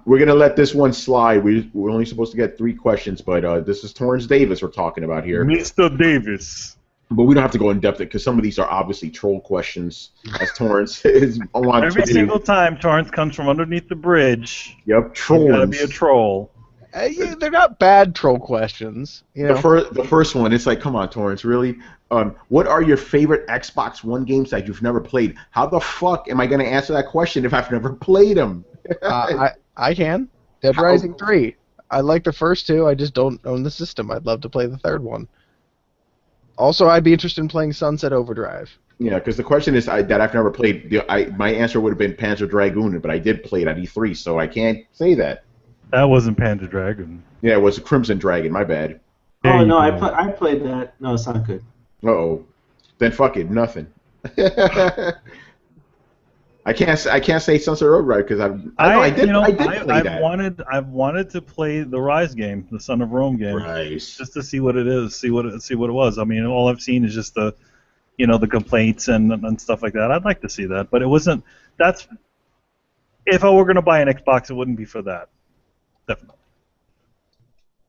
we're gonna let this one slide. We're only supposed to get 3 questions, but this is Torrance Davis we're talking about here. Mr. Davis. But we don't have to go in depth because some of these are obviously troll questions, as Torrance is on Every single time Torrance comes from underneath the bridge. Yep, trolls. Gotta be a troll. They're not bad troll questions. You know? The first one, it's like, come on, Torrance, really? What are your favorite Xbox One games that you've never played? How the fuck am I going to answer that question if I've never played them? I can. Dead Rising 3. I like the first 2. I just don't own the system. I'd love to play the 3rd one. Also, I'd be interested in playing Sunset Overdrive. Yeah, because the question is that I've never played. My answer would have been Panzer Dragoon, but I did play it at E3, so I can't say that. That wasn't Panzer Dragon. Yeah, it was Crimson Dragon. My bad. Oh no, I played that. No, it's not good. Uh-oh. Then fuck it, nothing. I can't say Sunset Overdrive because I did play that. I've wanted to play the Rise game, the Son of Rome game, just to see what it is, see what it was. I mean, all I've seen is just the complaints and stuff like that. I'd like to see that, but it wasn't. That's if I were going to buy an Xbox, it wouldn't be for that. Definitely.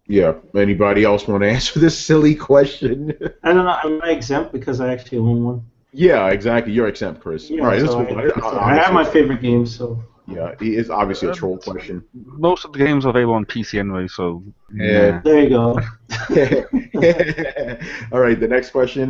Yeah. Anybody else want to answer this silly question? I don't know. Am I exempt because I actually own one? Yeah, exactly. You're exempt, Chris. Yeah, all right, so I have my favorite games, so. Yeah, it is obviously a troll question. Most of the games are available on PC anyway, so. Yeah. There you go. All right, the next question.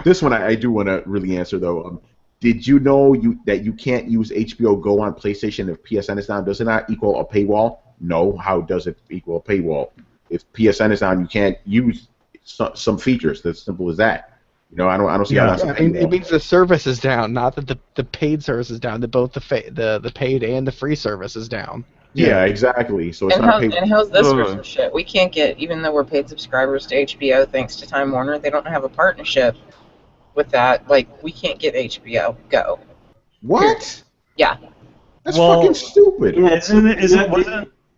This one I do want to really answer though. Did you know that you can't use HBOGo on PlayStation if PSN is down? Does it not equal a paywall? No. How does it equal a paywall? If PSN is down, you can't use some features. That's simple as that. You know, I don't see how that's a paywall. It means the service is down, not that the paid service is down. That both the paid and the free service is down. Yeah, exactly. So it's not a paywall. And how's this for some shit? We can't get, even though we're paid subscribers to HBO thanks to Time Warner, they don't have a partnership with that. Like, we can't get HBO Go. What? Yeah. That's fucking stupid. Yeah,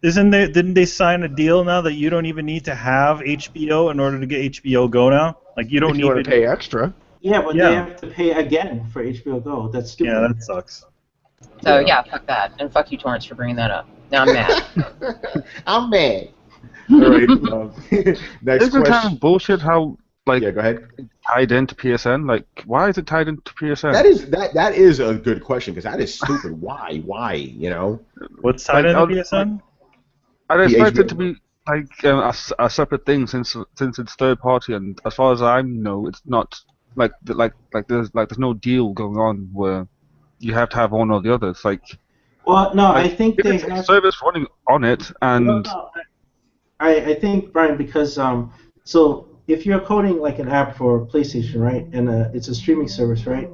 didn't they sign a deal now that you don't even need to have HBO in order to get HBO Go now? Like, you don't need to pay extra. Yeah, but they have to pay again for HBO Go. That's stupid. Yeah, that sucks. So yeah, fuck that, and fuck you, Torrance, for bringing that up. Now I'm mad. I'm mad. All right. Next Isn't question. kind of bullshit how go ahead. Tied into PSN? Like, why is it tied into PSN? That is a good question because that is stupid. Why? You know. What's tied into PSN? I expect it to be like a separate thing since it's third party, and as far as I know, it's not like there's no deal going on where you have to have one or the other. It's like, well, no, I think they have a service running on it, and I think, Brian, because so if you're coding like an app for PlayStation, right, and it's a streaming service, right,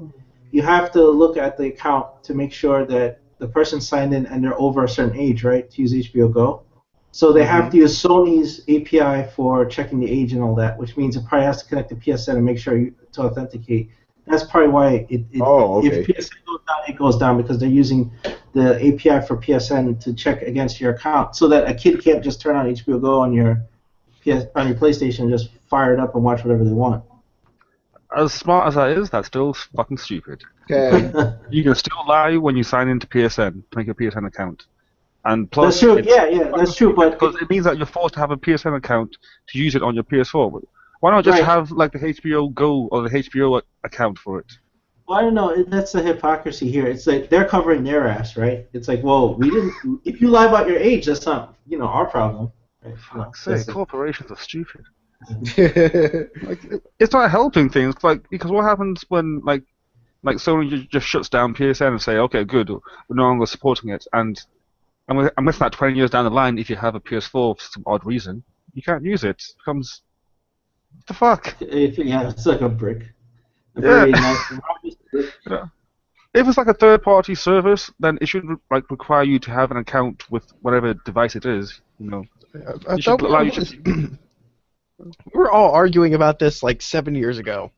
you have to look at the account to make sure that the person signed in and they're over a certain age, right, to use HBOGo. So they have to use Sony's API for checking the age and all that, which means it probably has to connect to PSN and make sure to authenticate. That's probably why if PSN goes down, it goes down because they're using the API for PSN to check against your account, so that a kid can't just turn on HBOGo on your PlayStation and just fire it up and watch whatever they want. As smart as that is, that's still fucking stupid. Okay. You can still lie when you sign into PSN to make a PSN account. And plus, that's true. Yeah, that's true. But because it means that you're forced to have a PSN account to use it on your PS4. Why not just have like the HBOGo or the HBO account for it? Well, I don't know. That's the hypocrisy here. It's like they're covering their ass, right? It's like, well, we didn't. If you lie about your age, that's not, our problem. Right? Corporations are stupid. Like, it's not helping things, because what happens when like Sony just shuts down PSN and say, okay, good, we're no longer supporting it, and I'm guessing that 20 years down the line, if you have a PS4 for some odd reason, you can't use it. It becomes, what the fuck? Yeah, it's like a brick. Very nice. If it's like a third-party service, then it should require you to have an account with whatever device it is. We were all arguing about this like 7 years ago.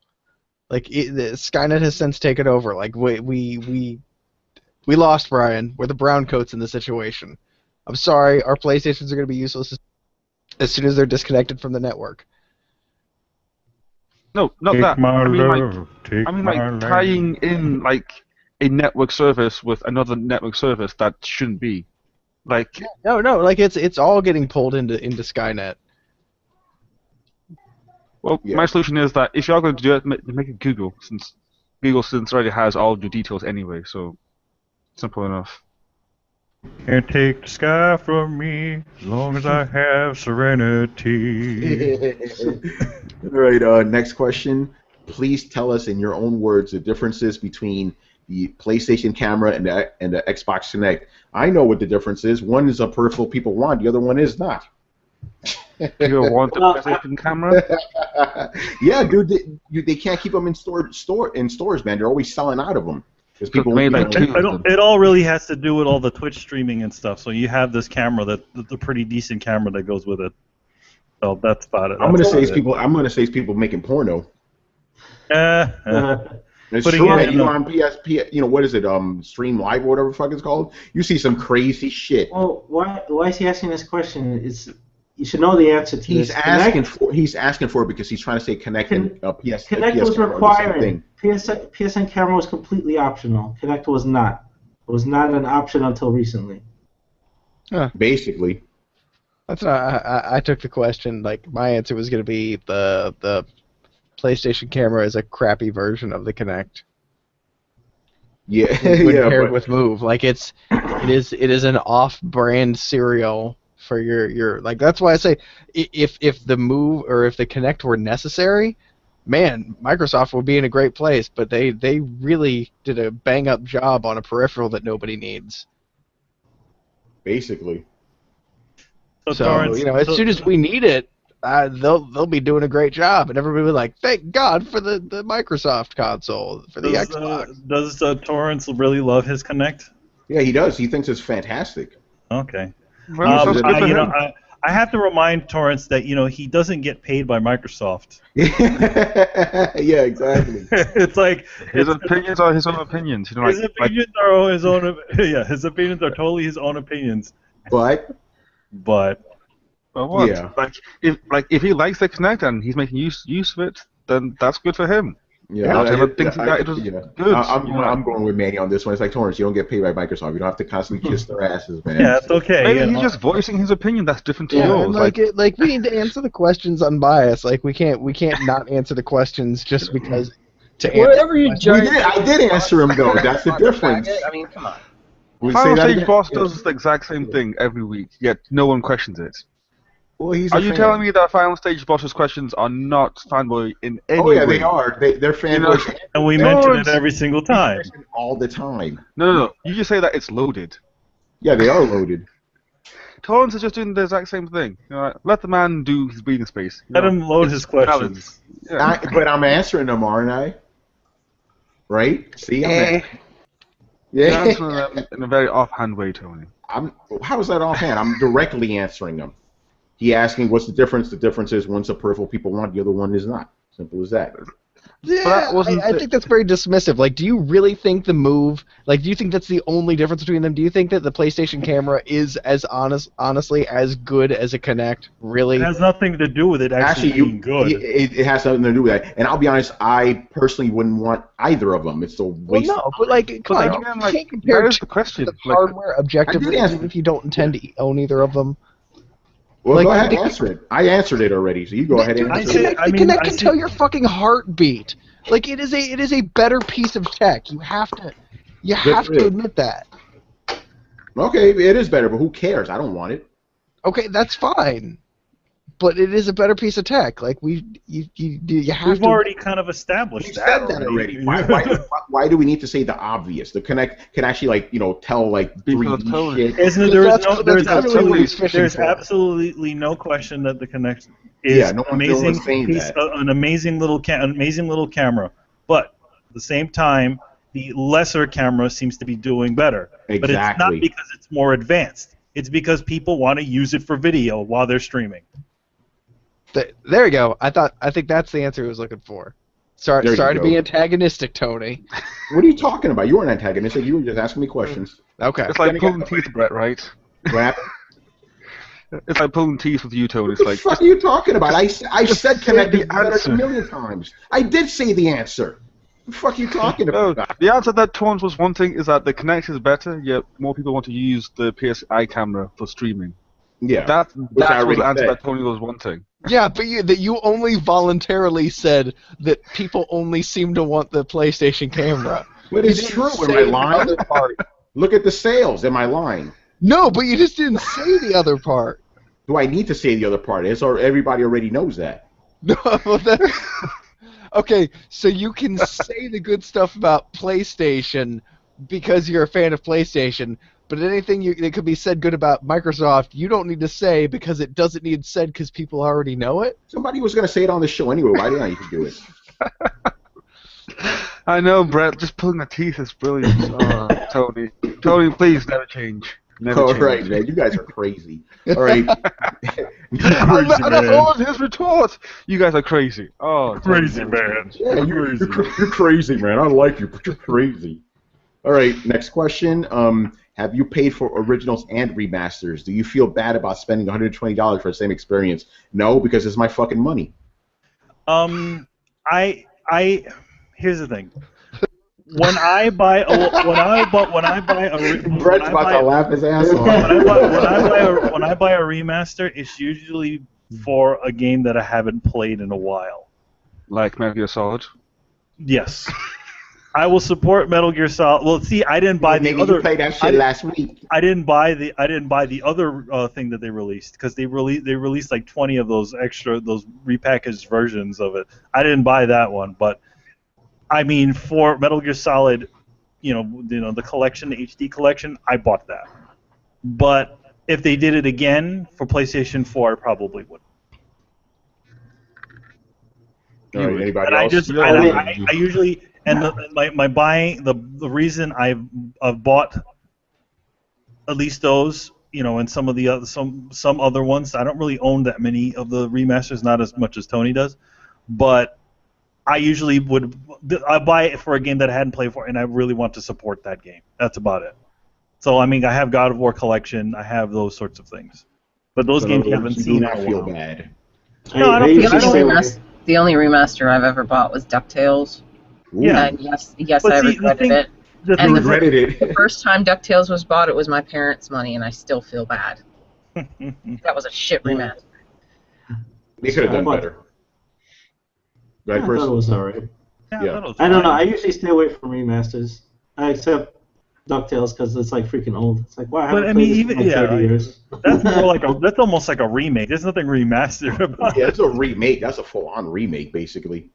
Like Skynet has since taken over. Like we lost Brian. We're the brown coats in the situation. I'm sorry, our PlayStations are going to be useless as soon as they're disconnected from the network. No, not that. I mean, tying in like a network service with another network service that shouldn't be. Like no, like it's all getting pulled into Skynet. Well, my solution is that if you're going to do it, make it Google, since Google already has all your details anyway. So simple enough. Can't take the sky from me as long as I have serenity. All right, next question. Please tell us in your own words the differences between the PlayStation camera and the Xbox Kinect. I know what the difference is. One is a peripheral people want, the other one is not. You want the PlayStation camera? Yeah, dude, they can't keep them in stores, man. They're always selling out of them. People it all really has to do with all the Twitch streaming and stuff. So you have this camera the pretty decent camera that goes with it. So that's about it. I'm gonna say it's people making porno. It's true, man. On PSP, what is it? Stream Live or whatever the fuck it's called. You see some crazy shit. Well, why is he asking this question? You should know the answer to this. He's asking for it because he's trying to say Kinect and PS. Kinect was required. PSN camera was completely optional. Kinect was not. It was not an option until recently. Basically. That's I took the question. Like my answer was going to be the PlayStation camera is a crappy version of the Kinect. Yeah, paired with Move. Like it is an off-brand serial for your like. That's why I say if the Move or if the Kinect were necessary, man, Microsoft would be in a great place. But they really did a bang-up job on a peripheral that nobody needs. Basically. So as soon as we need it, they'll be doing a great job, and everybody will be like, "Thank God for the Microsoft console for the Xbox." Does Torrance really love his Kinect? Yeah, he does. He thinks it's fantastic. Okay. I have to remind Torrance that he doesn't get paid by Microsoft. Yeah, exactly. It's like his opinions are his own opinions. His opinions are his own. Yeah, his opinions are totally his own opinions. But. Well, what? Yeah. If he likes the Kinect and he's making use of it, then that's good for him. Yeah, good. I'm going with Manny on this one. It's like, Torrance, you don't get paid by Microsoft. You don't have to constantly kiss their asses, man. Yeah, it's okay. Maybe he's just voicing his opinion. That's different to yours. Like we need to answer the questions unbiased. Like we can't not answer the questions just because. Whatever you judge. I did answer him though. That's the difference. I mean, come on. Final Stage Boss does the exact same thing every week, yet no one questions it. Well, are you telling me that Final Stage Boss's questions are not fanboy in any way? Oh yeah, they are. They're fanboys. And we mention it every single time. All the time. No. You just say that it's loaded. Yeah, they are loaded. Torrance is just doing the exact same thing. Let the man do his breathing space. Let him load his questions. Yeah. But I'm answering them, aren't I? Right? See, You're Yeah. answering them in a very offhand way, Tony. How is that offhand? I'm directly answering them. He asking what's the difference? The difference is one's a peripheral people want, the other one is not. Simple as that. Yeah, I think that's very dismissive. Like, do you really think the Move, like, do you think that's the only difference between them? Do you think that the PlayStation camera is as honestly as good as a Kinect? Really? It has nothing to do with it actually being good. It has something to do with that. And I'll be honest, I personally wouldn't want either of them. It's a waste. Well, no, but like, come on, you can't compare the question. the hardware objectively, even if you don't intend to own either of them. Well, like, go ahead and answer it. I answered it already, so you go ahead and answer it. The Kinect can tell your fucking heartbeat. Like, it is a better piece of tech. You have to admit that. Okay, it is better, but who cares? I don't want it. Okay, that's fine. But it is a better piece of tech. Like, you have We've to. already kind of established We said that already. Why do we need to say the obvious? The Kinect can actually, like, tell, like, 3D shit. There's absolutely no question that the Kinect is an amazing little camera. But at the same time, the lesser camera seems to be doing better. Exactly. But it's not because it's more advanced. It's because people want to use it for video while they're streaming. There you go. I think that's the answer I was looking for. Sorry to be antagonistic, Tony. What are you talking about? You weren't antagonistic. You were just asking me questions. Okay. It's like pulling teeth, Brett, right? What happened? It's like pulling teeth with you, Tony. What the fuck are you talking about? I said Kinect is better a million times. I did say the answer. What the fuck are you talking about? No, the answer that Torrance was one thing is that the Kinect is better, yet more people want to use the PSI camera for streaming. Yeah. That's what the answer that Tony was one thing. Yeah, but you only voluntarily said that people only seem to want the PlayStation camera. But it's true. Am I lying? Look at the sales. Am I lying? No, but you just didn't say the other part. Do I need to say the other part? Everybody already knows that. No, okay, so you can say the good stuff about PlayStation because you're a fan of PlayStation, but anything that could be said good about Microsoft, you don't need to say because it doesn't need said because people already know it? Somebody was going to say it on the show anyway. Why didn't I even do it? I know, Brett. Just pulling the teeth is brilliant. Tony, please never change. All right, man. You guys are crazy. All right. I followed his retort. You guys are crazy. Oh, crazy, man. Yeah, you're crazy, man. I like you, but you're crazy. All right, next question. Have you paid for originals and remasters? Do you feel bad about spending $120 for the same experience? No, because it's my fucking money. Here's the thing. When I buy a Brett's about to laugh his ass off. When I buy a remaster, it's usually for a game that I haven't played in a while. Like Metal Gear Solid? Yes. I will support Metal Gear Solid. Well, see, I didn't buy the other. You played that shit last week. I didn't buy the other thing that they released because they released like 20 of those repackaged versions of it. I didn't buy that one, but I mean, for Metal Gear Solid, the collection, the HD collection, I bought that. But if they did it again for PlayStation 4, I probably wouldn't. All right, anybody else? I usually my buying the reason I've bought at least those, and some of the other some other ones. I don't really own that many of the remasters, not as much as Tony does, but I usually I buy it for a game that I hadn't played for, and I really want to support that game. That's about it. So I mean, I have God of War collection, I have those sorts of things, but those games you haven't seen. I feel bad. No, I don't feel. The only remaster I've ever bought was DuckTales. Ooh. Yeah. And yes, I regretted it. And the first time DuckTales was bought, it was my parents' money, and I still feel bad. That was a shit remaster. They could have done better. I thought it was alright. Yeah. I don't know. I usually stay away from remasters. I accept DuckTales because it's like freaking old. It's like, wow, I haven't played this in 30 years. That's more like that's almost like a remake. There's nothing remastered about it. Yeah, it's a remake. That's a full-on remake, basically.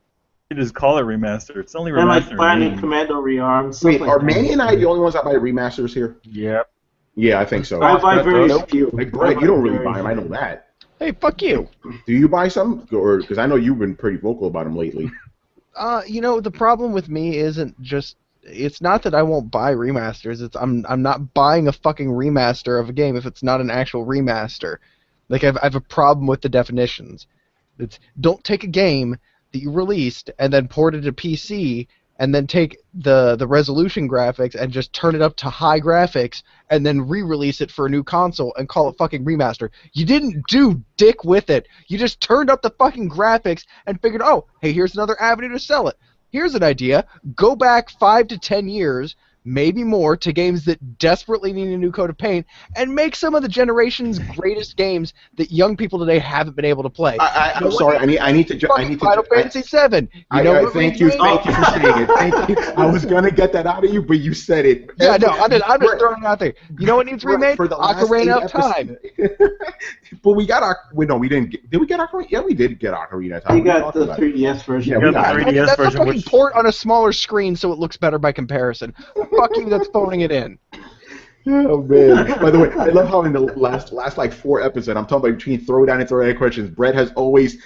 You just call it remaster. It's only remaster. And like Finding Commando Rearmed. Wait, are Manny and I the only ones that buy remasters here? Yep. Yeah, I think so. I buy very few. Like, Brett, you don't really buy them. I know that. Hey, fuck you. Do you buy some? Or because I know you've been pretty vocal about them lately. The problem with me isn't just it's not that I won't buy remasters. It's I'm not buying a fucking remaster of a game if it's not an actual remaster. Like I have a problem with the definitions. It's don't take a game that you released and then port it to PC and then take the resolution graphics and just turn it up to high graphics and then re-release it for a new console and call it fucking remaster. You didn't do dick with it. You just turned up the fucking graphics and figured, oh, hey, here's another avenue to sell it. Here's an idea. Go back 5 to 10 years, maybe more, to games that desperately need a new coat of paint and make some of the generation's greatest games that young people today haven't been able to play. I'm sorry. I need to. Final Fantasy VII. Thank you for saying it. Thank you. I was gonna get that out of you, but you said it. Yeah, no, I'm just throwing it out there. You know what needs remade? For the last Ocarina of Time. But we got no, we didn't. Did we get Ocarina? Yeah, we did get Ocarina of Time. You got the 3DS version. Yeah, we got the 3DS that's version. a fucking port on a smaller screen, so it looks better by comparison. Fuck you, that's phoning it in. Oh man! By the way, I love how in the last like 4 episodes, I'm talking about between Throwdown and Throwdown Questions, Brett has always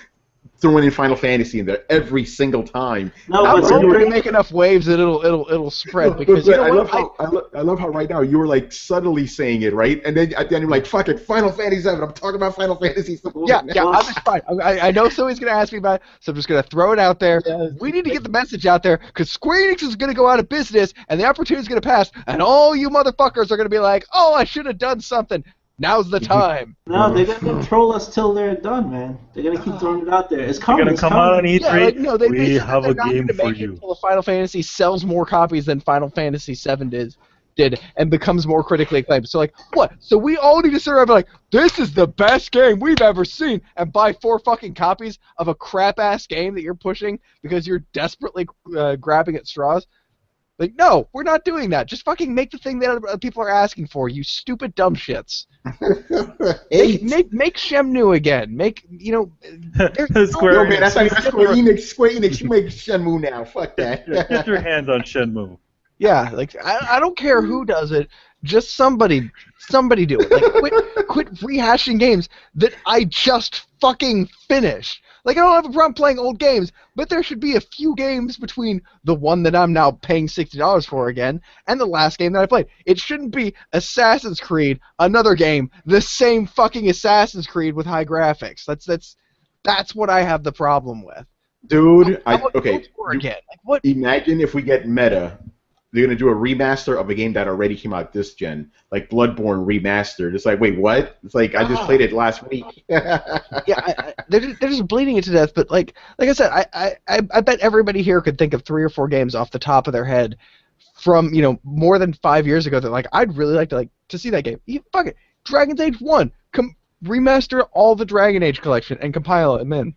thrown in Final Fantasy in there every single time. No, I'm going to make enough waves that it'll spread. Because I love how right now you were like subtly saying it, right? And then at the end you're like, fuck it, Final Fantasy 7. I'm talking about Final Fantasy 7. Yeah, I'm just fine. I know somebody's going to ask me about it, so I'm just going to throw it out there. We need to get the message out there because Square Enix is going to go out of business and the opportunity is going to pass, and all you motherfuckers are going to be like, oh, I should have done something. Now's the time. No, they're gonna troll us till they're done, man. They're gonna keep throwing it out there. It's coming. They're gonna come out on E3. Yeah, no, we have a game for you. Until Final Fantasy sells more copies than Final Fantasy VII did, and becomes more critically acclaimed. So like, what? So we all need to sit around and be like, this is the best game we've ever seen, and buy 4 fucking copies of a crap ass game that you're pushing because you're desperately grabbing at straws. Like, no, we're not doing that. Just fucking make the thing that other people are asking for, you stupid dumb shits. make Shenmue again. Make, you know... Square man, that's like Square Enix. You make Shenmue now. Fuck that. Get your hands on Shenmue. Yeah, like, I don't care who does it. Just somebody do it. Like, quit rehashing games that I just fucking finished. Like, I don't have a problem playing old games, but there should be a few games between the one that I'm now paying $60 for again and the last game that I played. It shouldn't be Assassin's Creed, another game, the same fucking Assassin's Creed with high graphics. That's what I have the problem with. Dude, again. Like, what? Imagine if we get meta. They're going to do a remaster of a game that already came out this gen, like Bloodborne remastered. It's like, wait, what? It's like, I just played it last week. Yeah, they're just bleeding it to death. But like I said, I bet everybody here could think of 3 or 4 games off the top of their head from, you know, more than 5 years ago that like I'd really like to see that game. Fuck it, Dragon's Age 1, remaster all the Dragon Age collection and compile it, and then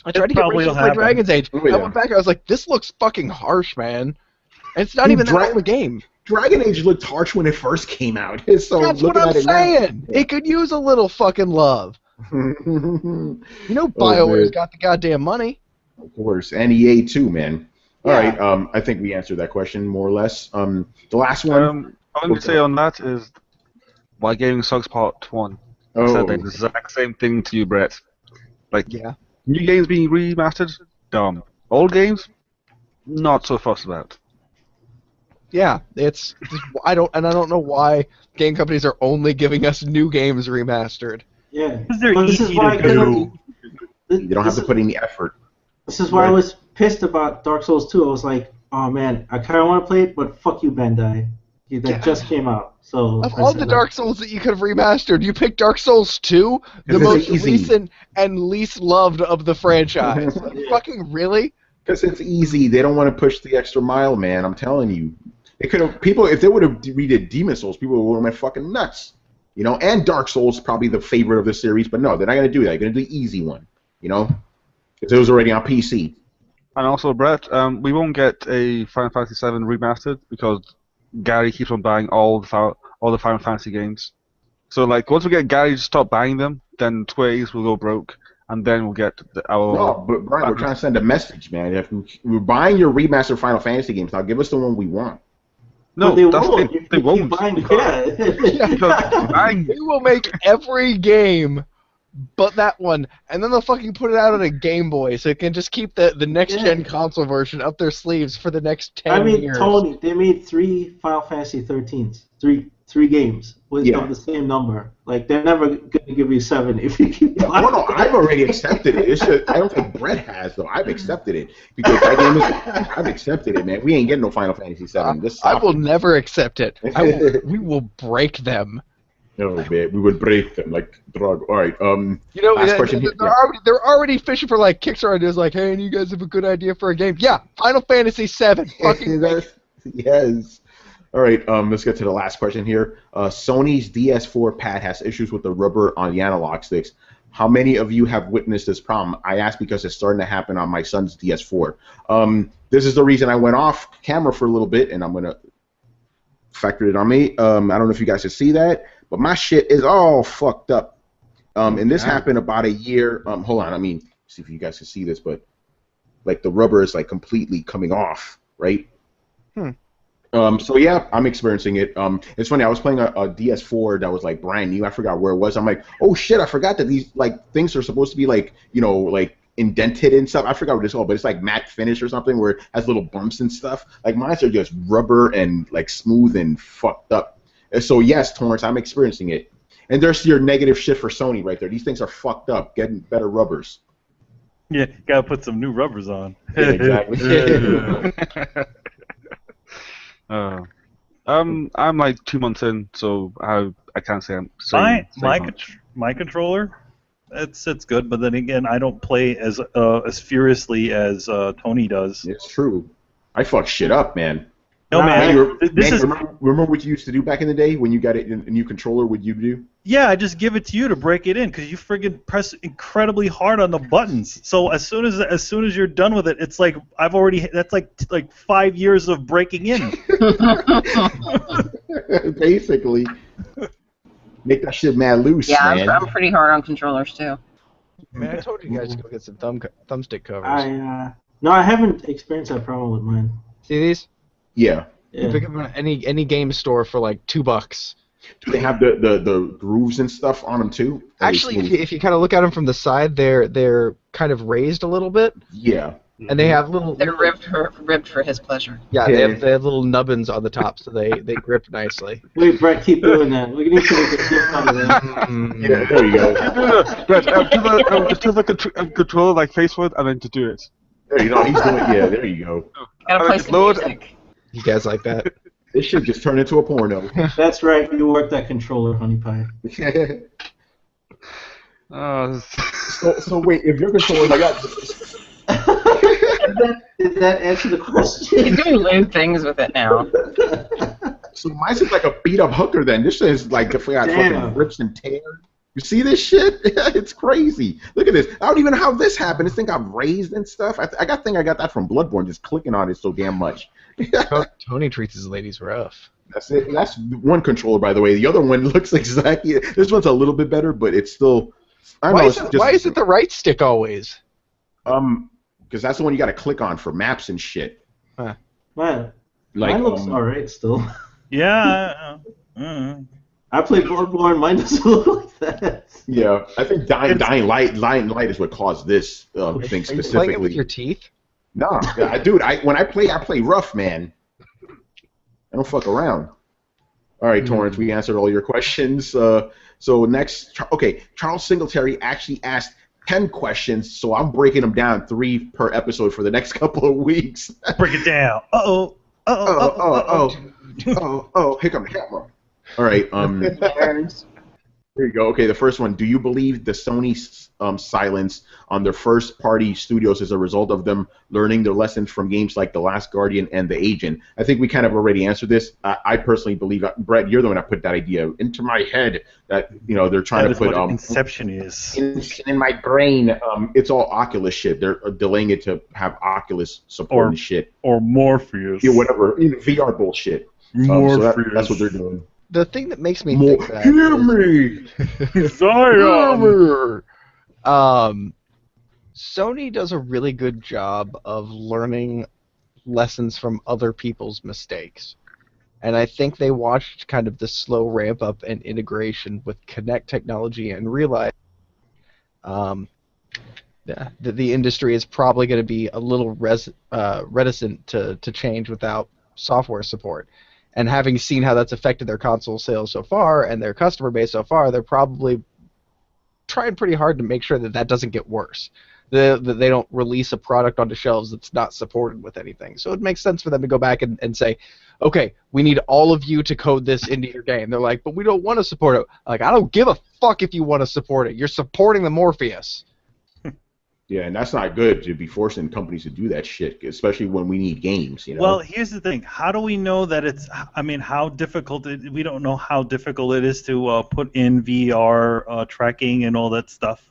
I tried to get Rachel to play Dragon's Age. I went back and I was like, this looks fucking harsh, man. It's not even that old a game. Dragon Age looked harsh when it first came out. So that's what I'm saying. It could use a little fucking love. You know, BioWare's got the goddamn money. Of course, and EA too, man. All right, I think we answered that question more or less. The last one. I want to say on that is Why Gaming Sucks Part 1. I said the exact same thing to you, Brett. Like, new games being remastered, dumb. Old games, not so fussed about. Yeah, I don't know why game companies are only giving us new games remastered. Yeah, because they're easy to do. You don't have to put in the effort. This is why I was pissed about Dark Souls 2. I was like, oh man, I kind of want to play it, but fuck you, Bandai. That just came out. So of all the Dark Souls that you could have remastered, you picked Dark Souls 2, the most recent and least loved of the franchise. Fucking really? Because it's easy. They don't want to push the extra mile, man. I'm telling you. It could have if they would have redid Demon Souls, people would have went fucking nuts. You know, and Dark Souls probably the favorite of the series, but no, they're not gonna do that. They're gonna do the easy one. You know, because it was already on PC. And also, Brett, we won't get a Final Fantasy VII remastered because Gary keeps on buying all the Final Fantasy games. So like, once we get Gary to stop buying them, then Tways will go broke. And then we'll get our... No, but Brian, we're trying to send a message, man. If we're buying your remastered Final Fantasy games, now give us the one we want. No, they won't. They won't. We will make every game but that one, and then they'll fucking put it out on a Game Boy, so it can just keep the next gen console version up their sleeves for the next 10 years. Tony, they made 3 Final Fantasy 13s, three games with the same number. Like they're never gonna give you 7 if you keep. No, I've already accepted it. It's just, I don't think Brett has though. I've accepted it because that game is. I've accepted it, man. We ain't getting no Final Fantasy 7. I will never accept it. We will break them. No, man, we would break them like drug. All right. You know, they're already fishing for like Kickstarter ideas. Like, hey, you guys have a good idea for a game? Yeah, Final Fantasy 7. Fucking yes. All right. Let's get to the last question here. Sony's DS4 pad has issues with the rubber on the analog sticks. How many of you have witnessed this problem? I ask because it's starting to happen on my son's DS4. This is the reason I went off camera for a little bit, and I'm gonna factor it on me. I don't know if you guys can see that. But my shit is all fucked up. And this happened about a year. Hold on, see if you guys can see this, but like the rubber is like completely coming off, right? So yeah, I'm experiencing it. It's funny. I was playing a DS4 that was like brand new. I forgot where it was. I'm like, oh shit, I forgot that these like things are supposed to be like like indented and stuff. I forgot what it's called, but it's like matte finish or something where it has little bumps and stuff. Like mine are just rubber and like smooth and fucked up. So yes, Torrance, I'm experiencing it. And there's your negative shit for Sony right there. These things are fucked up. Getting better rubbers. Yeah, gotta put some new rubbers on. Yeah, exactly. I'm like 2 months in, so I can't say I'm. My controller, it's good, but then again, I don't play as furiously as Tony does. It's true. I fuck shit up, man. No, man. Remember what you used to do back in the day when you got a new controller? What you do? Yeah, I just give it to you to break it in because you friggin' press incredibly hard on the buttons. So as soon as you're done with it, it's like that's like 5 years of breaking in. Basically, make that shit mad loose. Yeah, man. I'm pretty hard on controllers too. Man, I told you guys to go get some thumbstick covers. No, I haven't experienced that problem with mine. See these? Yeah. You pick them at any game store for like $2. Do they have the grooves and stuff on them too? Actually, if you kind of look at them from the side, they're kind of raised a little bit. Yeah. And they have little. They're ribbed for his pleasure. Yeah, they have little nubbins on the top, so they grip nicely. Wait, Brett, keep doing that. We need to make a clip out of that. Yeah, there you go. Brett, just to the controller like Facebook and then to do it. There you go. He's doing. Yeah, there you go. Gotta play some music. You guys like that? This should just turn into a porno. That's right. You work that controller, honey pie. So wait, if your controller like did that answer the question? He's doing lewd things with it now. So mine's just like a beat up hooker then. This shit is like fucking rips and tears. You see this shit? It's crazy. Look at this. I don't even know how this happened. This thing got raised and stuff. I got that from Bloodborne, just clicking on it so damn much. Tony treats his ladies rough. That's it. That's one controller, by the way. The other one looks exactly. This one's a little bit better, but it's still. Why is it the right stick always? Because that's the one you got to click on for maps and shit. Huh. Like, mine looks alright still. Yeah. I played Bloodborne. Mine doesn't look like that. Yeah, I think dying light is what caused this thing specifically. Are you playing it with your teeth? No, dude. When I play rough, man. I don't fuck around. All right, Torrance, we answered all your questions. So next, okay, Charles Singletary actually asked 10 questions, so I'm breaking them down 3 per episode for the next couple of weeks. Break it down. Oh, here come the camera. All right. Here you go. Okay, the first one. Do you believe the Sony silence on their first-party studios is a result of them learning their lessons from games like The Last Guardian and The Agent? I think we kind of already answered this. I personally believe, Brett, you're the one that put that idea into my head that they're trying to put what Inception is in my brain. It's all Oculus shit. They're delaying it to have Oculus support and shit or Morpheus. Yeah, whatever. VR bullshit. Morpheus. So that's what they're doing. The thing that makes me think that hear me! Sony does a really good job of learning lessons from other people's mistakes. And I think they watched kind of the slow ramp up and integration with Kinect technology and realized the industry is probably going to be a little reticent to change without software support. And having seen how that's affected their console sales so far and their customer base so far, they're probably trying pretty hard to make sure that that doesn't get worse. That they don't release a product onto shelves that's not supported with anything. So it makes sense for them to go back and say, okay, we need all of you to code this into your game. They're like, but we don't want to support it. Like, I don't give a fuck if you want to support it. You're supporting the Morpheus. Yeah, and that's not good to be forcing companies to do that shit, especially when we need games, you know? Well, here's the thing. How do we know that it's, I mean, how difficult, we don't know how difficult it is to put in VR tracking and all that stuff,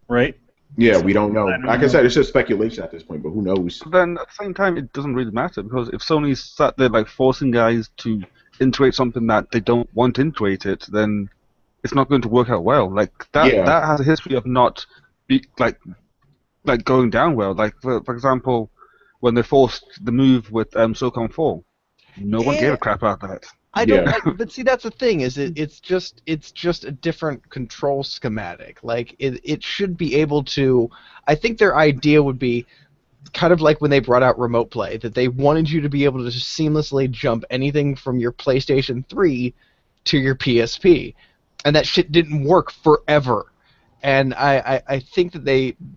right? Yeah, we don't know. Like I said, it's just speculation at this point, but who knows? But then at the same time, it doesn't really matter, because if Sony's sat there like forcing guys to integrate something that they don't want integrated, then it's not going to work out well. Like that has a history of not like going down well. Like for example, when they forced the move with SOCOM 4, no one gave a crap about that. I don't, but see, that's the thing. Is it's just a different control schematic. Like it should be able to. I think their idea would be kind of like when they brought out Remote Play, that they wanted you to be able to just seamlessly jump anything from your PlayStation 3 to your PSP, and that shit didn't work forever. And I think that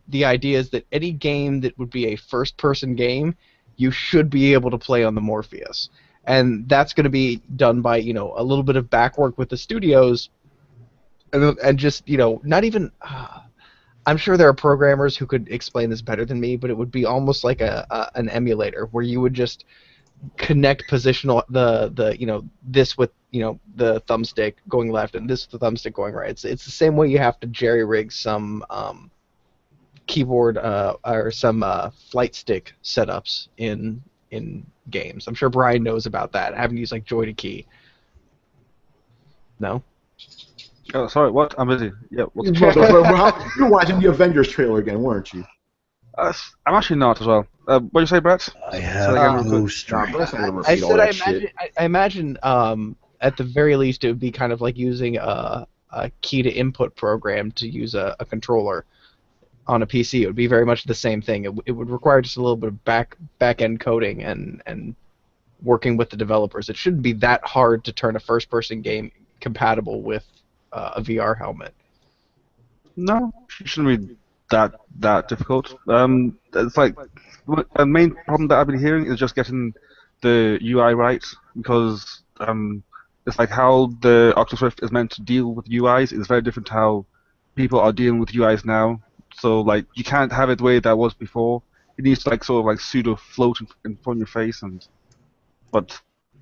the idea is that any game that would be a first-person game, you should be able to play on the Morpheus. And that's going to be done by, you know, a little bit of back work with the studios, and just, you know, not even. I'm sure there are programmers who could explain this better than me, but it would be almost like an emulator where you would just connect positional the you know, this with, you know, the thumbstick going left and this with the thumbstick going right. It's the same way you have to jerry rig some keyboard or some flight stick setups in games. I'm sure Brian knows about that. Having to use like joy to key. No? Oh, sorry, what? I'm busy. Yeah, what's You were watching the Avengers trailer again, weren't you? I'm actually not as well. What did you say, Brett? I have no strength. I imagine at the very least it would be kind of like using a key to input program to use a controller on a PC. It would be very much the same thing. It would require just a little bit of back end coding and working with the developers. It shouldn't be that hard to turn a first person game compatible with a VR helmet. No, it shouldn't be that difficult. It's like the main problem that I've been hearing is just getting the UI right, because it's like how the Oculus Rift is meant to deal with UIs is very different to how people are dealing with UIs now. So like you can't have it the way that was before. It needs to like sort of like pseudo float in front of your face, but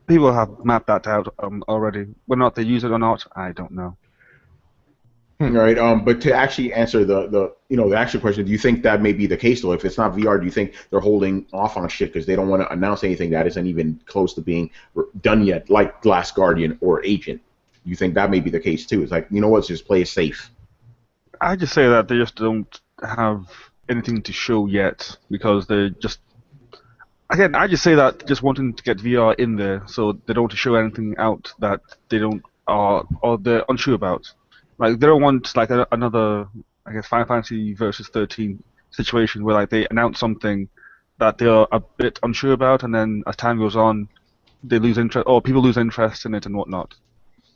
people have mapped that out already. Whether or not they use it or not, I don't know. All right, but to actually answer the actual question, do you think that may be the case though? If it's not VR, do you think they're holding off on shit because they don't want to announce anything that isn't even close to being done yet, like Last Guardian or Agent? Do you think that may be the case too? It's like, you know what, let's just play it safe. I just say that they just don't have anything to show yet, because they just. Again, I just say that just wanting to get VR in there, so they don't want to show anything out that they don't or they're unsure about. Like they don't want like another, I guess, Final Fantasy versus 13 situation where like they announce something that they're a bit unsure about, and then as time goes on, they lose interest, or people lose interest in it and whatnot.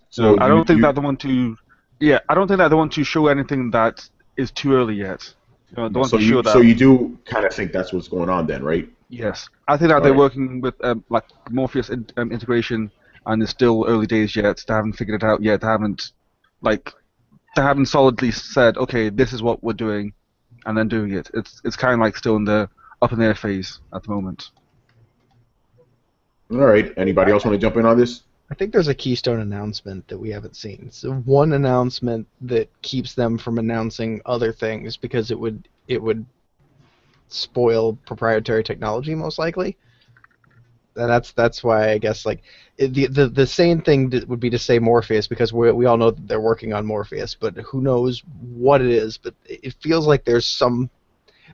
So I don't think that they want to. Yeah, I don't think that they want to show anything that is too early yet. They want to show that. So you do kind of think that's what's going on then, right? Yes, I think that they're working with like Morpheus integration, and it's still early days yet. They haven't figured it out yet. They haven't solidly said, okay, this is what we're doing, and then doing it. It's kind of like still in the up in the air phase at the moment. All right. Anybody else want to jump in on this? I think there's a Keystone announcement that we haven't seen. So one announcement that keeps them from announcing other things because it would spoil proprietary technology most likely. And that's why I guess like the same thing would be to say Morpheus, because we all know that they're working on Morpheus, but who knows what it is. But it feels like there's some.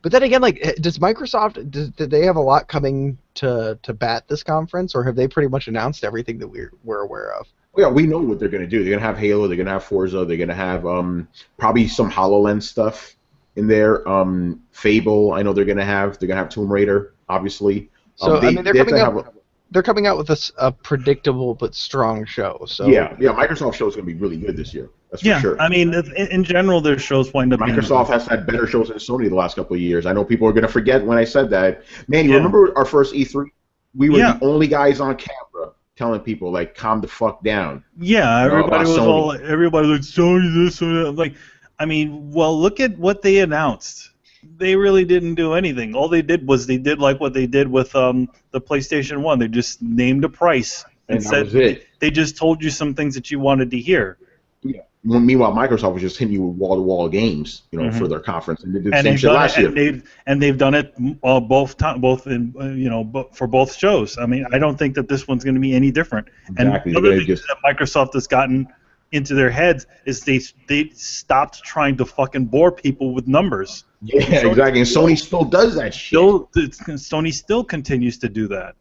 But then again, like, does Microsoft, did they have a lot coming to bat this conference, or have they pretty much announced everything that we're aware of? Yeah, we know what they're gonna do. They're gonna have Halo. They're gonna have Forza. They're gonna have probably some HoloLens stuff in there. Fable. I know they're gonna have. They're gonna have Tomb Raider, obviously. So I mean, they're coming out with a predictable but strong show. So yeah. Microsoft show is gonna be really good this year. That's for sure. I mean, in general, their shows wind up. Microsoft has had better shows than Sony the last couple of years. I know people are gonna forget when I said that. Man, you remember our first E3? We were the only guys on camera telling people like, calm the fuck down. Yeah, everybody was like Sony this or that. Like, I mean, well, look at what they announced. They really didn't do anything. All they did was they did like what they did with the PlayStation 1. They just named a price and said, that was it. They just told you some things that you wanted to hear. Yeah. Meanwhile, Microsoft was just hitting you with wall-to-wall games, for their conference, and they did the same shit last year. And they've done it both for both shows. I mean, I don't think that this one's going to be any different. Exactly. And the other thing that Microsoft has gotten into their heads is they stopped trying to fucking bore people with numbers. Yeah, exactly. And Sony still does that shit. Sony still continues to do that.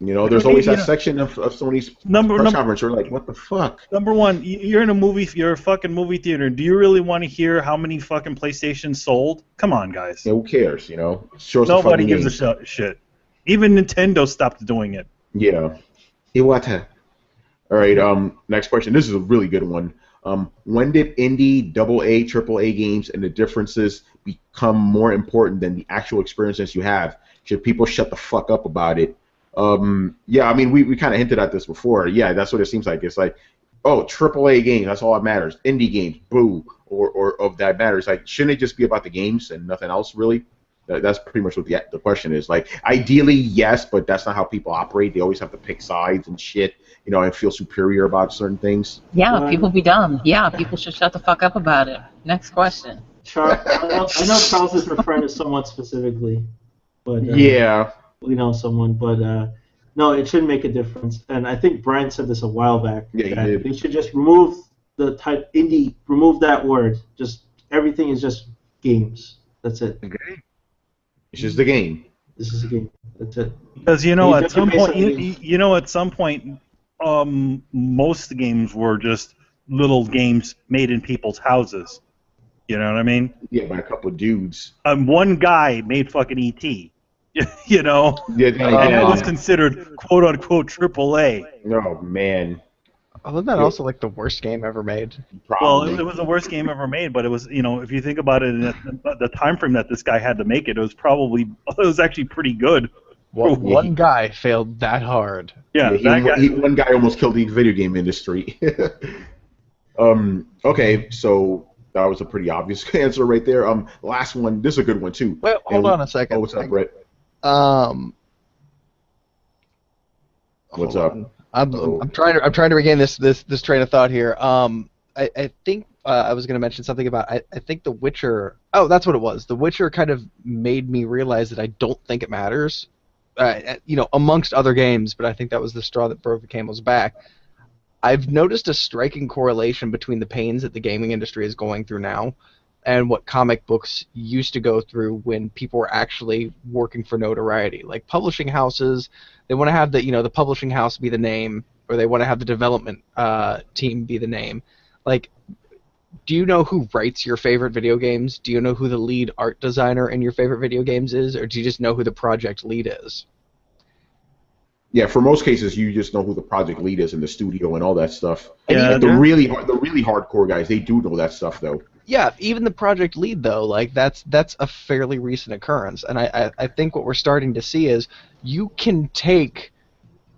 There's always that section of Sony's press conference where like, what the fuck? Number one, you're in you're a fucking movie theater. Do you really want to hear how many fucking PlayStations sold? Come on, guys. Yeah, who cares, Nobody gives a shit. Even Nintendo stopped doing it. Yeah. Iwata. All right, next question. This is a really good one. When did indie, AA, AAA games and the differences become more important than the actual experiences you have? Should people shut the fuck up about it? Yeah, I mean, we kind of hinted at this before. Yeah, that's what it seems like. It's like, oh, AAA games, that's all that matters. Indie games, boo, or of that matters. Like, shouldn't it just be about the games and nothing else, really? That's pretty much what the question is. Like, ideally, yes, but that's not how people operate. They always have to pick sides and shit, and feel superior about certain things. Yeah, people be dumb. Yeah, people should shut the fuck up about it. Next question. I know Charles is referring to someone specifically, but yeah. We know someone, but no, it shouldn't make a difference. And I think Brian said this a while back. Yeah, he did. They should just remove the type indie. Remove that word. Just everything is just games. That's it. Okay. It's just a game. This is a game. That's it. Because at some point, most games were just little games made in people's houses. You know what I mean? Yeah, by a couple of dudes. One guy made fucking E.T. Yeah, and that was considered quote unquote AAA. Oh man. Wasn't that also like the worst game ever made? Probably. Well, it was the worst game ever made, but it was, if you think about it, the time frame that this guy had to make it, it was actually pretty good. Well, one guy failed that hard. Yeah, one guy almost killed the video game industry. Okay, so that was a pretty obvious answer right there. Last one. This is a good one too. Well, hold on a second. Oh, what's up, Brett? What's up? I'm trying to regain this train of thought here. I think I was going to mention something about I think The Witcher. Oh, that's what it was. The Witcher kind of made me realize that I don't think it matters. Amongst other games, but I think that was the straw that broke the camel's back. I've noticed a striking correlation between the pains that the gaming industry is going through now and what comic books used to go through when people were actually working for notoriety. Like publishing houses, they want to have the publishing house be the name, or they want to have the development team be the name. Like, do you know who writes your favorite video games? Do you know who the lead art designer in your favorite video games is, or do you just know who the project lead is? Yeah, for most cases, you just know who the project lead is in the studio and all that stuff. Yeah, the really hardcore guys, they do know that stuff though. Yeah, even the project lead though, like that's a fairly recent occurrence, and I think what we're starting to see is you can take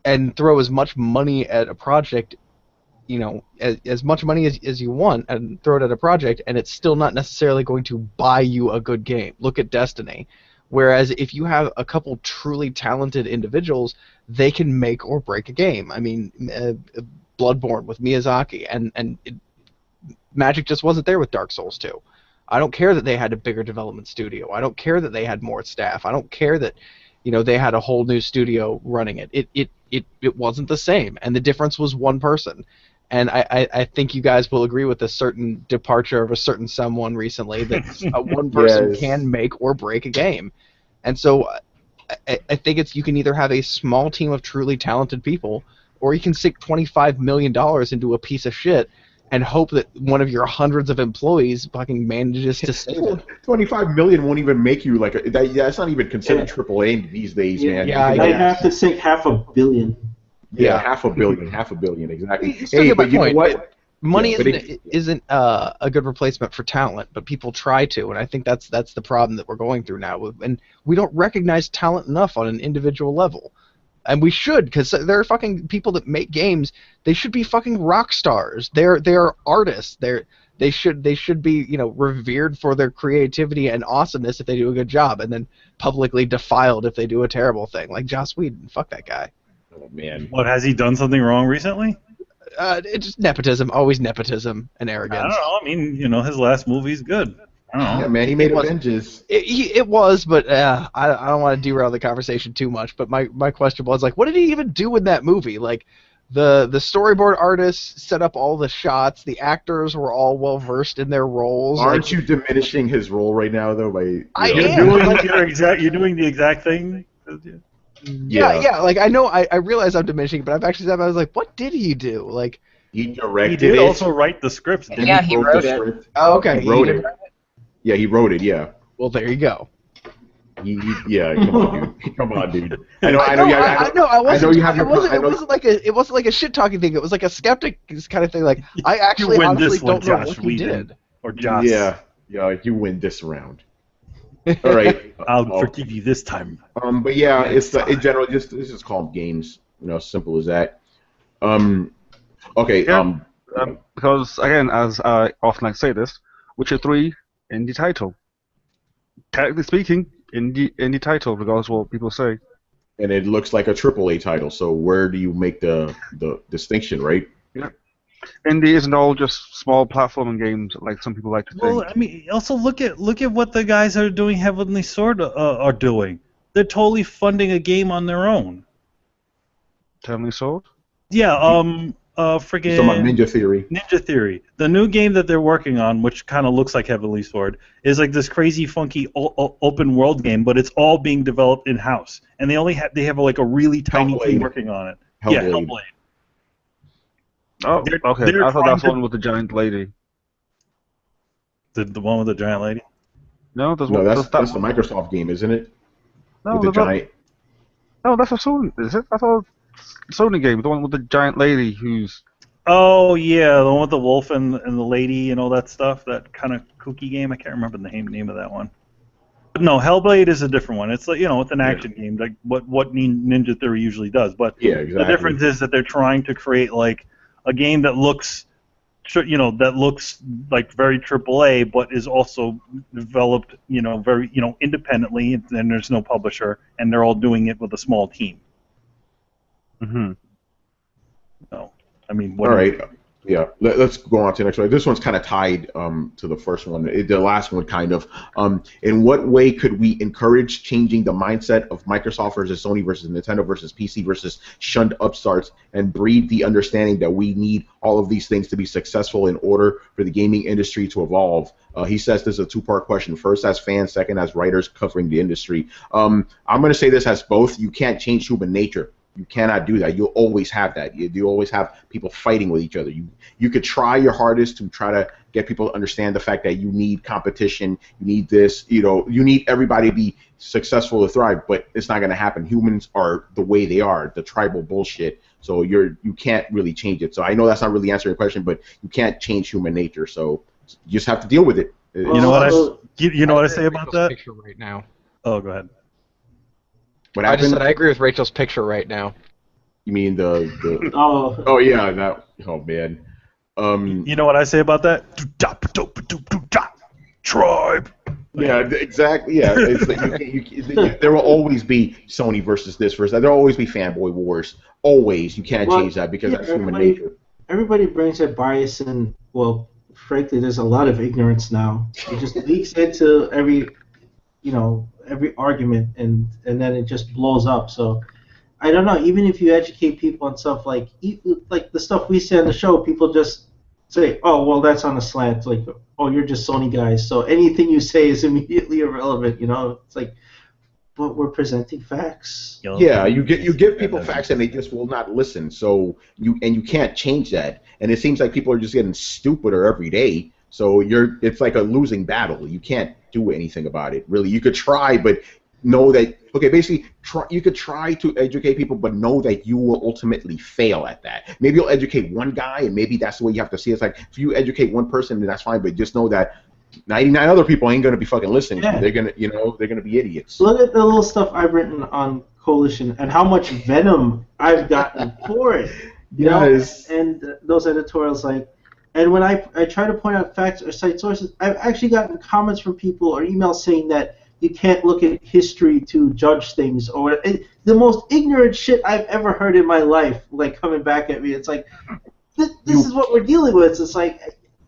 and throw as much money at a project, as much money as you want, and throw it at a project, and it's still not necessarily going to buy you a good game. Look at Destiny. Whereas if you have a couple truly talented individuals, they can make or break a game. I mean, Bloodborne with Miyazaki, and Magic just wasn't there with Dark Souls 2. I don't care that they had a bigger development studio. I don't care that they had more staff. I don't care that, they had a whole new studio running it. It wasn't the same, and the difference was one person. And I think you guys will agree with a certain departure of a certain someone recently that one person can make or break a game. And so I think you can either have a small team of truly talented people, or you can sink $25 million into a piece of shit and hope that one of your hundreds of employees fucking manages to save it. 25 million won't even make you like that's not even considered AAA these days, man. Yeah, I have to sink $500 million. Yeah, half a billion, exactly. You still get my you know point. what? Money isn't a good replacement for talent, but people try to, and I think that's the problem that we're going through now. And we don't recognize talent enough on an individual level, and we should, because there are fucking people that make games. They should be fucking rock stars. They're artists. They should be revered for their creativity and awesomeness if they do a good job, and then publicly defiled if they do a terrible thing. Like Joss Whedon, fuck that guy. Oh man. What, has he done something wrong recently? It's just nepotism, always nepotism and arrogance. I don't know. I mean, his last movie's good. I don't know. Yeah, man, he made Avengers. It was, but I don't want to derail the conversation too much. But my question was, like, what did he even do in that movie? Like, the storyboard artists set up all the shots. The actors were all well versed in their roles. Aren't you diminishing his role right now, though? You're doing the exact thing. Yeah. Like I realize I'm diminishing, but I've actually said, I was like, what did he do? Like, he directed. He did also write the scripts. Yeah, he wrote it. Oh, okay. He wrote it. Yeah, he wrote it. Yeah. Well, there you go. Yeah, come on, dude. I know. It wasn't like a shit talking thing. It was like a skeptic kind of thing. Like, I actually honestly don't know what he did. Or Josh. Yeah, you win this round. All right, I'll forgive you this time. But yeah, it's in general this is called games. Simple as that. Okay. Yeah, because again, as I often like to say this, Witcher 3 indie title. Technically speaking, indie title, regardless of what people say. And it looks like a AAA title. So where do you make the distinction, right? Yeah. Indie isn't all just small platforming games like some people like to think. Well, I mean, also look at what the guys that are doing Heavenly Sword are doing. They're totally funding a game on their own. Heavenly Sword? Yeah, You're friggin' talking about Ninja Theory. Ninja Theory. The new game that they're working on, which kind of looks like Heavenly Sword, is like this crazy, funky open world game, but it's all being developed in house, and they have like a really tiny team working on it. Yeah, Hellblade. Oh, okay. I thought that's the one with the giant lady. The one with the giant lady? No, that's the Microsoft game, isn't it? No, with the giant. No, that's a Sony. Is it? I thought Sony game, the one with the giant lady who's. Oh yeah, the one with the wolf and the lady and all that stuff. That kind of kooky game. I can't remember the name of that one. But no, Hellblade is a different one. It's like it's an action game, like what Ninja Theory usually does. But exactly. The difference is that they're trying to create like a game that looks, like very AAA, but is also developed, very, independently, and there's no publisher, and they're all doing it with a small team. Mm-hmm. So, I mean, all right. Yeah, let's go on to the next one. This one's kind of tied to the first one. The last one, kind of. In what way could we encourage changing the mindset of Microsoft versus Sony versus Nintendo versus PC versus shunned upstarts and breed the understanding that we need all of these things to be successful in order for the gaming industry to evolve? He says this is a two-part question. First, as fans. Second, as writers covering the industry. I'm going to say this as both. You can't change human nature. You cannot do that. You'll always have that. You always have people fighting with each other. You could try your hardest to try to get people to understand the fact that you need competition. You need this. You need everybody to be successful to thrive. But it's not going to happen. Humans are the way they are. The tribal bullshit. So you can't really change it. So I know that's not really answering your question, but you can't change human nature. So you just have to deal with it. You know what I say about that? Picture right now. Oh, go ahead. What happened? I just said I agree with Rachel's picture right now. You mean the Oh yeah, that. Oh man. You know what I say about that? Tribe. Yeah, exactly. Yeah, it's like there will always be Sony versus this versus that. There will always be fanboy wars. Always, you can't change that because that's human nature. Everybody brings their bias, and frankly, there's a lot of ignorance now. It just leaks into every argument, and then it just blows up. So I don't know. Even if you educate people on stuff like the stuff we say on the show, people just say, "Oh, well, that's on a slant." Like, "Oh, you're just Sony guys, so anything you say is immediately irrelevant." It's like but we're presenting facts. Yeah, you give people facts and they just will not listen. So you can't change that. And it seems like people are just getting stupider every day. So it's like a losing battle. You can't do anything about it. Really, you could try, but know that basically you could try to educate people, but know that you will ultimately fail at that. Maybe you'll educate one guy, and maybe that's the way you have to see it. It's like if you educate one person, then that's fine, but just know that 99 other people ain't gonna be fucking listening. Yeah. They're gonna be idiots. Look at the little stuff I've written on Coalition and how much venom I've gotten for it. You know, and those editorials like. And when I try to point out facts or cite sources, I've actually gotten comments from people or emails saying that you can't look at history to judge things, or the most ignorant shit I've ever heard in my life, like coming back at me. It's like, this is what we're dealing with. It's like,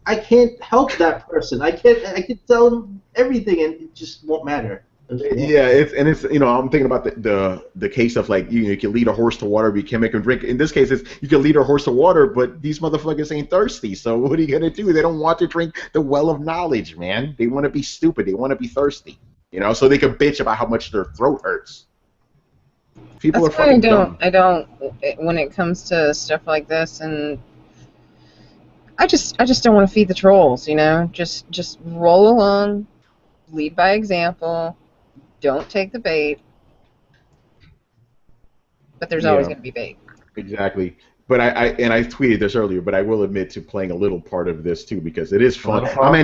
I can't help that person. I can tell them everything, and it just won't matter. Yeah, it's I'm thinking about the case of like you can lead a horse to water, but you can't make him drink. In this case, it's you can lead a horse to water, but these motherfuckers ain't thirsty. So what are you gonna do? They don't want to drink the well of knowledge, man. They want to be stupid. They want to be thirsty. So they can bitch about how much their throat hurts. People That's are fucking dumb. I don't. When it comes to stuff like this, and I just don't want to feed the trolls. Just roll along, lead by example. Don't take the bait, but there's always going to be bait. Exactly. But I tweeted this earlier, but I will admit to playing a little part of this too because it is fun. I'm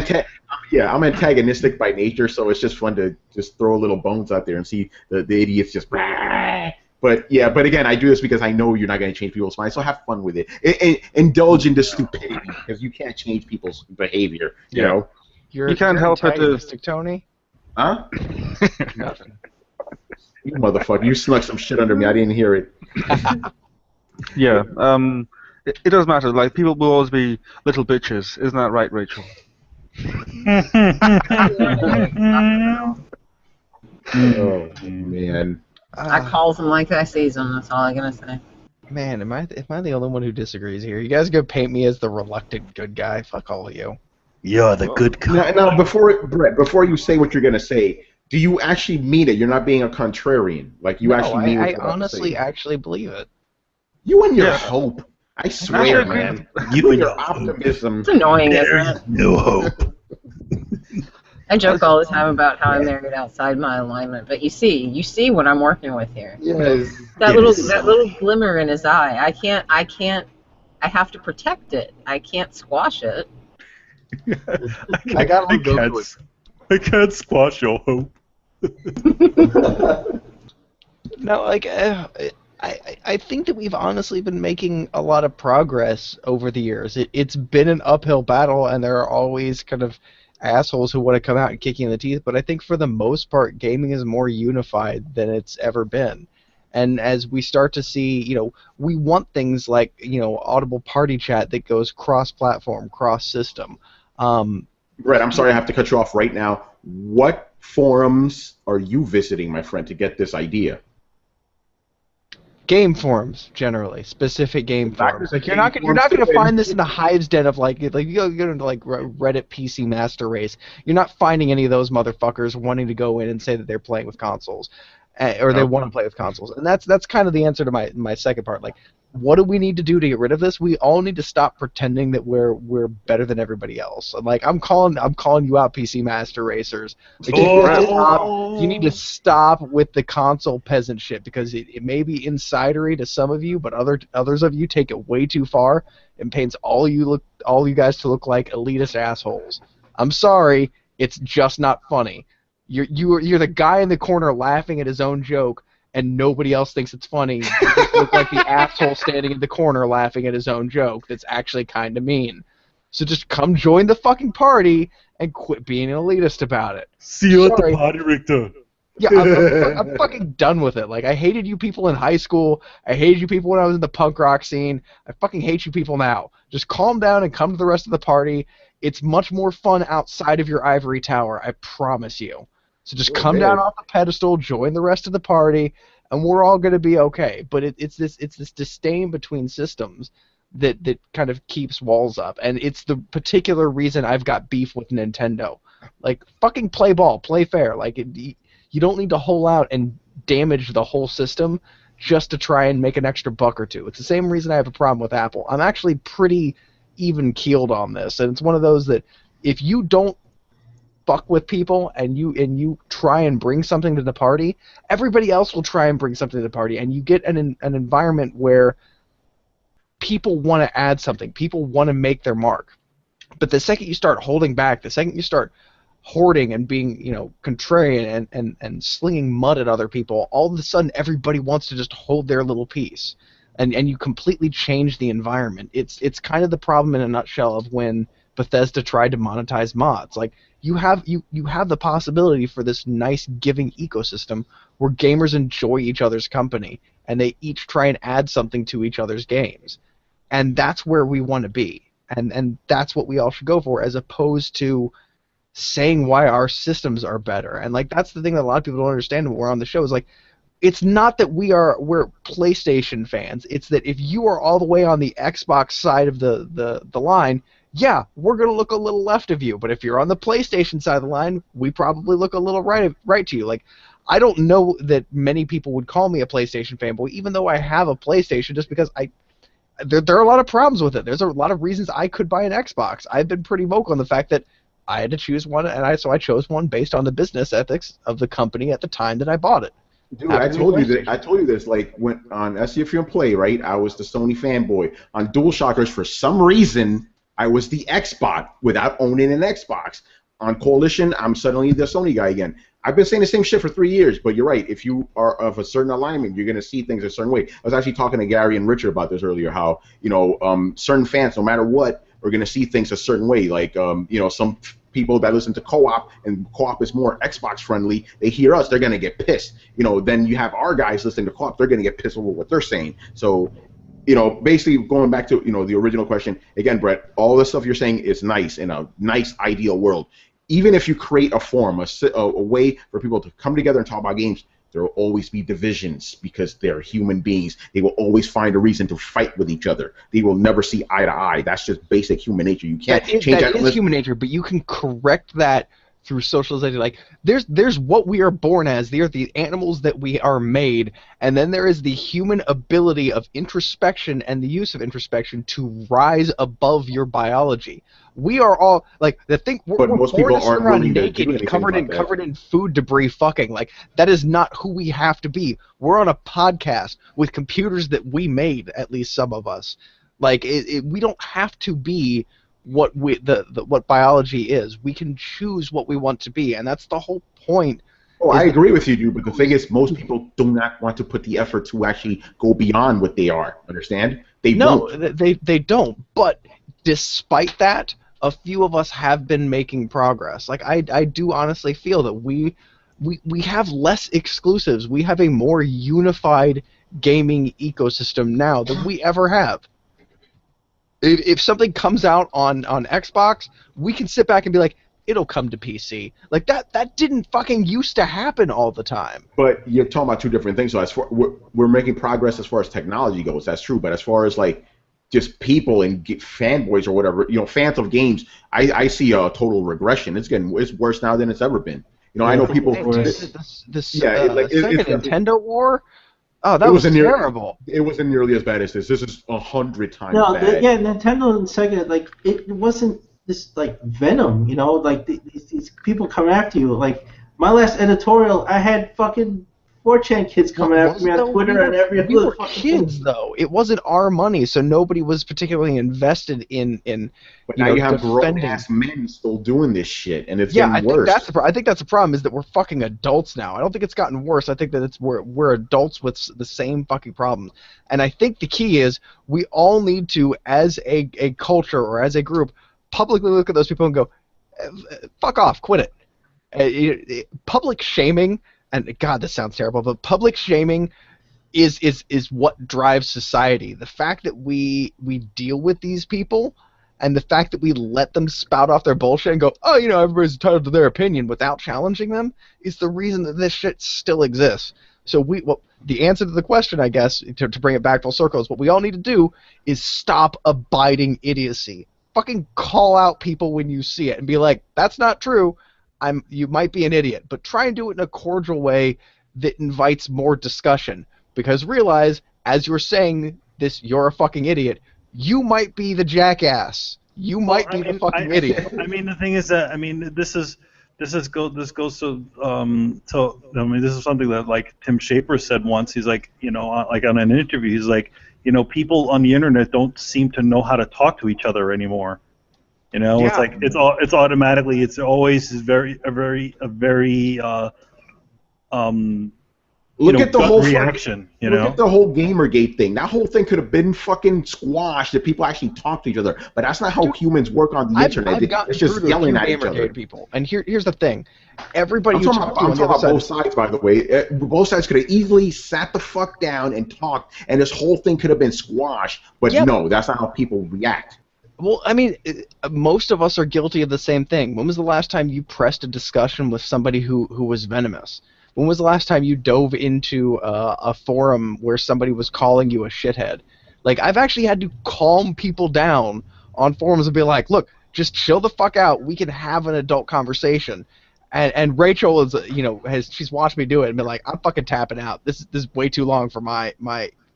antagonistic by nature, so it's just fun to just throw little bones out there and see the idiots just. But again, I do this because I know you're not going to change people's minds, so have fun with it. Indulge in the stupidity because you can't change people's behavior. You know. You can't help it, Tony. Huh? Nothing. You motherfucker! You snuck some shit under me. I didn't hear it. Yeah. It does matter. Like people will always be little bitches. Isn't that right, Rachel? Oh man. I calls them like I sees them. That's all I'm gonna say. Man, am I the only one who disagrees here? You guys gonna paint me as the reluctant good guy? Fuck all of you. You're the good guy. Now, before you say what you're gonna say, do you actually mean it? You're not being a contrarian. Like you actually mean it. I honestly actually believe it. You and your hope. I swear, man. You and your optimism. It's annoying, isn't it? No hope. I joke all the time about how I married outside my alignment, but you see what I'm working with here. Yes. That little glimmer in his eye. I have to protect it. I can't squash it. I can't squash your hope. No, like I think that we've honestly been making a lot of progress over the years. It's been an uphill battle, and there are always kind of assholes who want to come out and kick you in the teeth. But I think for the most part, gaming is more unified than it's ever been. And as we start to see, we want things like, audible party chat that goes cross-platform, cross-system. Brett, I'm sorry I have to cut you off right now. What forums are you visiting, my friend, to get this idea? Game forums, generally, specific game forums. Like you're not gonna find this in the hives den of like you go into like Reddit PC Master Race. You're not finding any of those motherfuckers wanting to go in and say that they're playing with consoles, or they want to play with consoles. And that's kind of the answer to my second part. Like, what do we need to do to get rid of this? We all need to stop pretending that we're better than everybody else. And like I'm calling you out, PC Master Racers. Like, you need to stop with the console peasant shit because it may be insidery to some of you, but others of you take it way too far and paints all you guys to look like elitist assholes. I'm sorry, it's just not funny. You're the guy in the corner laughing at his own joke, and nobody else thinks it's funny. You just look like the asshole standing in the corner laughing at his own joke that's actually kind of mean. So just come join the fucking party and quit being an elitist about it. See you at the party, Richter. Yeah, I'm fucking done with it. Like, I hated you people in high school. I hated you people when I was in the punk rock scene. I fucking hate you people now. Just calm down and come to the rest of the party. It's much more fun outside of your ivory tower, I promise you. So just come down off the pedestal, join the rest of the party, and we're all going to be okay. But it's this disdain between systems that kind of keeps walls up, and it's the particular reason I've got beef with Nintendo. Like, fucking play ball, play fair. Like, You don't need to hole out and damage the whole system just to try and make an extra buck or two. It's the same reason I have a problem with Apple. I'm actually pretty even-keeled on this, and it's one of those that if you don't fuck with people and you try and bring something to the party, everybody else will try and bring something to the party, and you get an environment where people want to add something. People want to make their mark. But the second you start holding back, the second you start hoarding and being, contrarian and slinging mud at other people, all of a sudden everybody wants to just hold their little piece. And you completely change the environment. It's kind of the problem in a nutshell of when Bethesda tried to monetize mods. Like you have the possibility for this nice giving ecosystem where gamers enjoy each other's company and they each try and add something to each other's games. And that's where we want to be. And that's what we all should go for, as opposed to saying why our systems are better. And like that's the thing that a lot of people don't understand when we're on the show, is like it's not that we're PlayStation fans. It's that if you are all the way on the Xbox side of the line, yeah, we're going to look a little left of you. But if you're on the PlayStation side of the line, we probably look a little right to you. Like, I don't know that many people would call me a PlayStation fanboy, even though I have a PlayStation, just because there are a lot of problems with it. There's a lot of reasons I could buy an Xbox. I've been pretty vocal on the fact that I had to choose one, and so I chose one based on the business ethics of the company at the time that I bought it. Dude, I told you this. Like when on SCF and Play, right? I was the Sony fanboy. On DualShockers, for some reason, I was the Xbot without owning an Xbox. On Coalition, I'm suddenly the Sony guy again. I've been saying the same shit for 3 years, but you're right. If you are of a certain alignment, you're going to see things a certain way. I was actually talking to Gary and Richard about this earlier, how, certain fans, no matter what, are going to see things a certain way. Like, some people that listen to co-op, and co-op is more Xbox friendly, they hear us, they're going to get pissed. Then you have our guys listening to co-op, they're going to get pissed over what they're saying. So, basically going back to, the original question, again, Brett, all the stuff you're saying is nice in a nice, ideal world. Even if you create a forum, a way for people to come together and talk about games, there will always be divisions because they're human beings. They will always find a reason to fight with each other. They will never see eye to eye. That's just basic human nature. You can't change that. That is human nature, but you can correct that through socialization. Like there's what we are born as. They are the animals that we are made, and then there is the human ability of introspection and the use of introspection to rise above your biology. We are all like the thing. We're most born people aren't willing naked to do and covered that. in food debris. Fucking like that is not who we have to be. We're on a podcast with computers that we made. At least some of us. Like we don't have to be what what biology is. We can choose what we want to be, and that's the whole point. Oh, I agree with you, dude. But the thing is, most people do not want to put the effort to actually go beyond what they are. Understand? They don't. But despite that, a few of us have been making progress. Like I do honestly feel that we have less exclusives. We have a more unified gaming ecosystem now than we ever have. If something comes out on Xbox, we can sit back and be like, it'll come to PC. Like that didn't fucking used to happen all the time. But you're talking about two different things. So as far we're making progress as far as technology goes, that's true. But as far as like just people and fanboys or whatever, fans of games, I see a total regression. It's worse now than it's ever been. I know people. Second Nintendo war. Oh, that was terrible. It wasn't nearly as bad as this. This is 100 times bad. Yeah, Nintendo and Sega, like it wasn't this like venom, like these people come after you. Like my last editorial, I had fucking 4chan kids coming after me on Twitter and every other. We were kids, though. It wasn't our money, so nobody was particularly invested in. But now you have grown-ass men still doing this shit, and it's getting worse. I think that's the problem, is that we're fucking adults now. I don't think it's gotten worse. I think that we're adults with the same fucking problems. And I think the key is we all need to, as a culture or as a group, publicly look at those people and go, fuck off, quit it. Public shaming. And God, this sounds terrible, but public shaming is what drives society. The fact that we deal with these people, and the fact that we let them spout off their bullshit and go, oh, everybody's entitled to their opinion without challenging them, is the reason that this shit still exists. So the answer to the question, I guess, to bring it back full circle, is what we all need to do is stop abiding idiocy. Fucking call out people when you see it and be like, that's not true. you might be an idiot, but try and do it in a cordial way that invites more discussion. Because realize, as you're saying this, you're a fucking idiot. You might be the jackass. You might be the fucking idiot. I mean, the thing is that this goes to this is something that like Tim Shaper said once. He's like, like on an interview, he's like, people on the internet don't seem to know how to talk to each other anymore. It's like it's automatically, it's always a very Look at the whole reaction. Look at the whole Gamergate thing. That whole thing could have been fucking squashed if people actually talk to each other. But that's not how humans work on the internet. It's just yelling at each other. People. And here's the thing: everybody I'm talking about both sides, by the way. Both sides could have easily sat the fuck down and talked, and this whole thing could have been squashed. But no, that's not how people react. Well, I mean, most of us are guilty of the same thing. When was the last time you pressed a discussion with somebody who was venomous? When was the last time you dove into a forum where somebody was calling you a shithead? Like, I've actually had to calm people down on forums and be like, look, just chill the fuck out. We can have an adult conversation. And Rachel is, she's watched me do it and been like, I'm fucking tapping out. This is way too long for my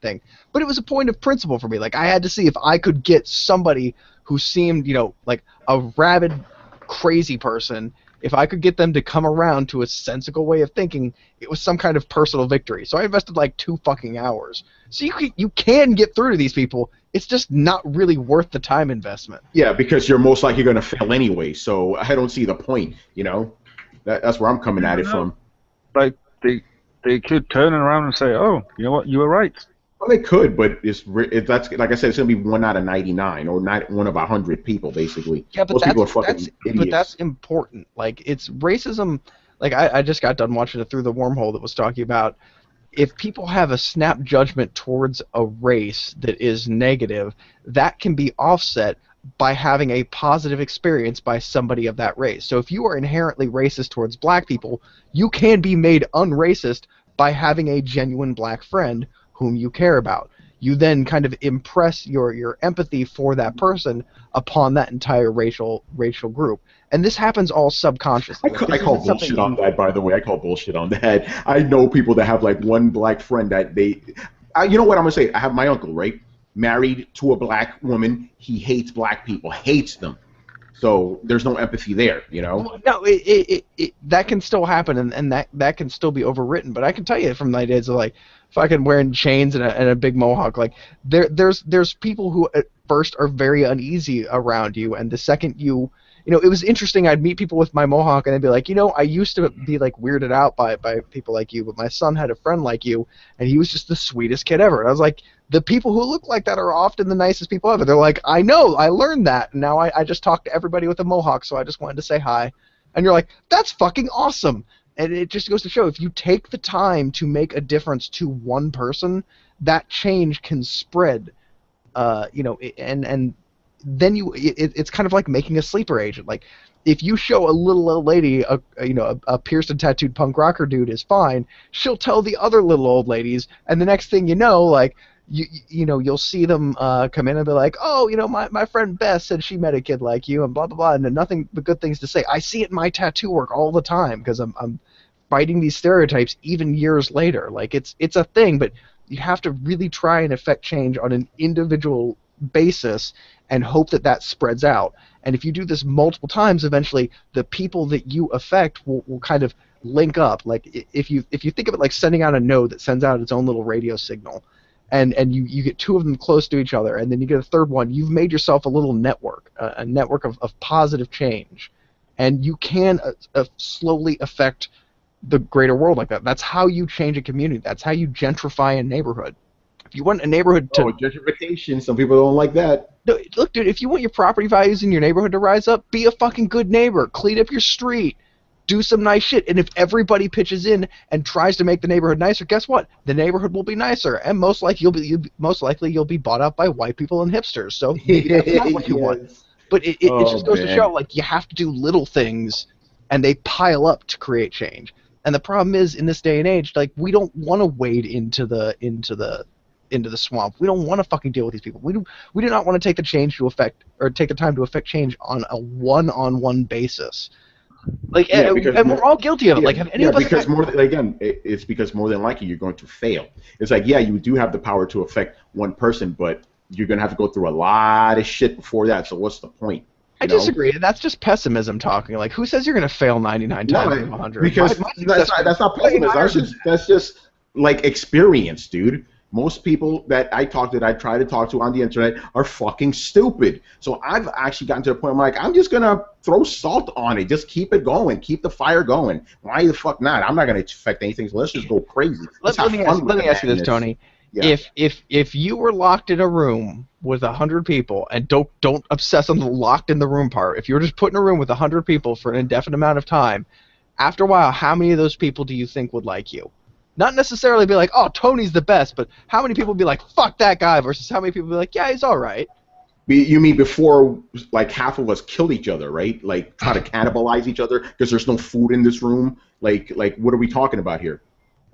thing. But it was a point of principle for me. Like, I had to see if I could get somebody who seemed, like a rabid, crazy person. If I could get them to come around to a sensible way of thinking, it was some kind of personal victory. So I invested like 2 fucking hours. So you can get through to these people. It's just not really worth the time investment. Yeah, because you're most likely going to fail anyway. So I don't see the point. That's where I'm coming at it from. Like they could turn around and say, "Oh, you know what? You were right." Well, they could, but that's like I said, it's gonna be 1 out of 99 or 1 of 100 people, basically. Yeah, but most people are fucking idiots. But that's important. Like, it's racism. Like, I just got done watching it Through the Wormhole that was talking about if people have a snap judgment towards a race that is negative, that can be offset by having a positive experience by somebody of that race. So if you are inherently racist towards black people, you can be made unracist by having a genuine black friend whom you care about. You then kind of impress your empathy for that person upon that entire racial group. And this happens all subconsciously. I call bullshit on that, by the way. I call bullshit on that. I know people that have like one black friend that you know what I'm going to say? I have my uncle, right? Married to a black woman. He hates black people. Hates them. So there's no empathy there, No, that can still happen, and that can still be overwritten. But I can tell you from the days of like fucking wearing chains and a big mohawk, like there's people who at first are very uneasy around you, and the second it was interesting. I'd meet people with my mohawk, and they'd be like, I used to be like weirded out by people like you, but my son had a friend like you, and he was just the sweetest kid ever. And I was like, the people who look like that are often the nicest people ever. They're like, I know, I learned that, and now I just talk to everybody with a mohawk, so I just wanted to say hi. And you're like, that's fucking awesome. And it just goes to show, if you take the time to make a difference to one person, that change can spread, and then it's kind of like making a sleeper agent. Like, if you show a little old lady, a pierced and tattooed punk rocker dude is fine, she'll tell the other little old ladies, and the next thing you know, like, you'll see them come in and be like, oh, my friend Beth said she met a kid like you, and blah blah blah, and nothing but good things to say. I see it in my tattoo work all the time because I'm fighting these stereotypes even years later. Like, it's a thing, but you have to really try and affect change on an individual basis and hope that spreads out. And if you do this multiple times, eventually the people that you affect will kind of link up. Like, if you think of it like sending out a node that sends out its own little radio signal, and you get 2 of them close to each other, and then you get a third one, you've made yourself a little network, a network of positive change. And you can slowly affect the greater world like that. That's how you change a community. That's how you gentrify a neighborhood. If you want a neighborhood to... gentrification. Some people don't like that. No, look, dude, if you want your property values in your neighborhood to rise up, be a fucking good neighbor. Clean up your street. Do some nice shit. And if everybody pitches in and tries to make the neighborhood nicer, guess what? The neighborhood will be nicer. And most likely you'll be bought out by white people and hipsters. So maybe that's not what you want. But it just goes to show, like, you have to do little things, and they pile up to create change. And the problem is, in this day and age, like, we don't want to wade into the swamp. We don't want to fucking deal with these people. We do not want to take the time to affect change on a one-on-one basis. Like, Yeah, and we're all guilty of it. Like, have any of us? Because it's because more than likely you're going to fail. It's like, yeah, you do have the power to affect one person, but you're going to have to go through a lot of shit before that. So what's the point? I disagree. That's just pessimism talking. Like, who says you're going to fail 99 times out of 100? Because that's not pessimism. That's just like experience, dude. Most people that I try to talk to on the internet are fucking stupid. So I've actually gotten to a point where I'm like, I'm just going to throw salt on it. Just keep it going. Keep the fire going. Why the fuck not? I'm not going to affect anything, so let's just go crazy. Let me ask you this, Tony. Yeah. If you were locked in a room with 100 people, and don't obsess on the locked in the room part, if you were just put in a room with 100 people for an indefinite amount of time, after a while, how many of those people do you think would like you? Not necessarily be like, oh, Tony's the best, but how many people would be like, fuck that guy, versus how many people would be like, yeah, he's all right? You mean before, like, half of us kill each other, right? Like, try to cannibalize each other because there's no food in this room? Like, what are we talking about here?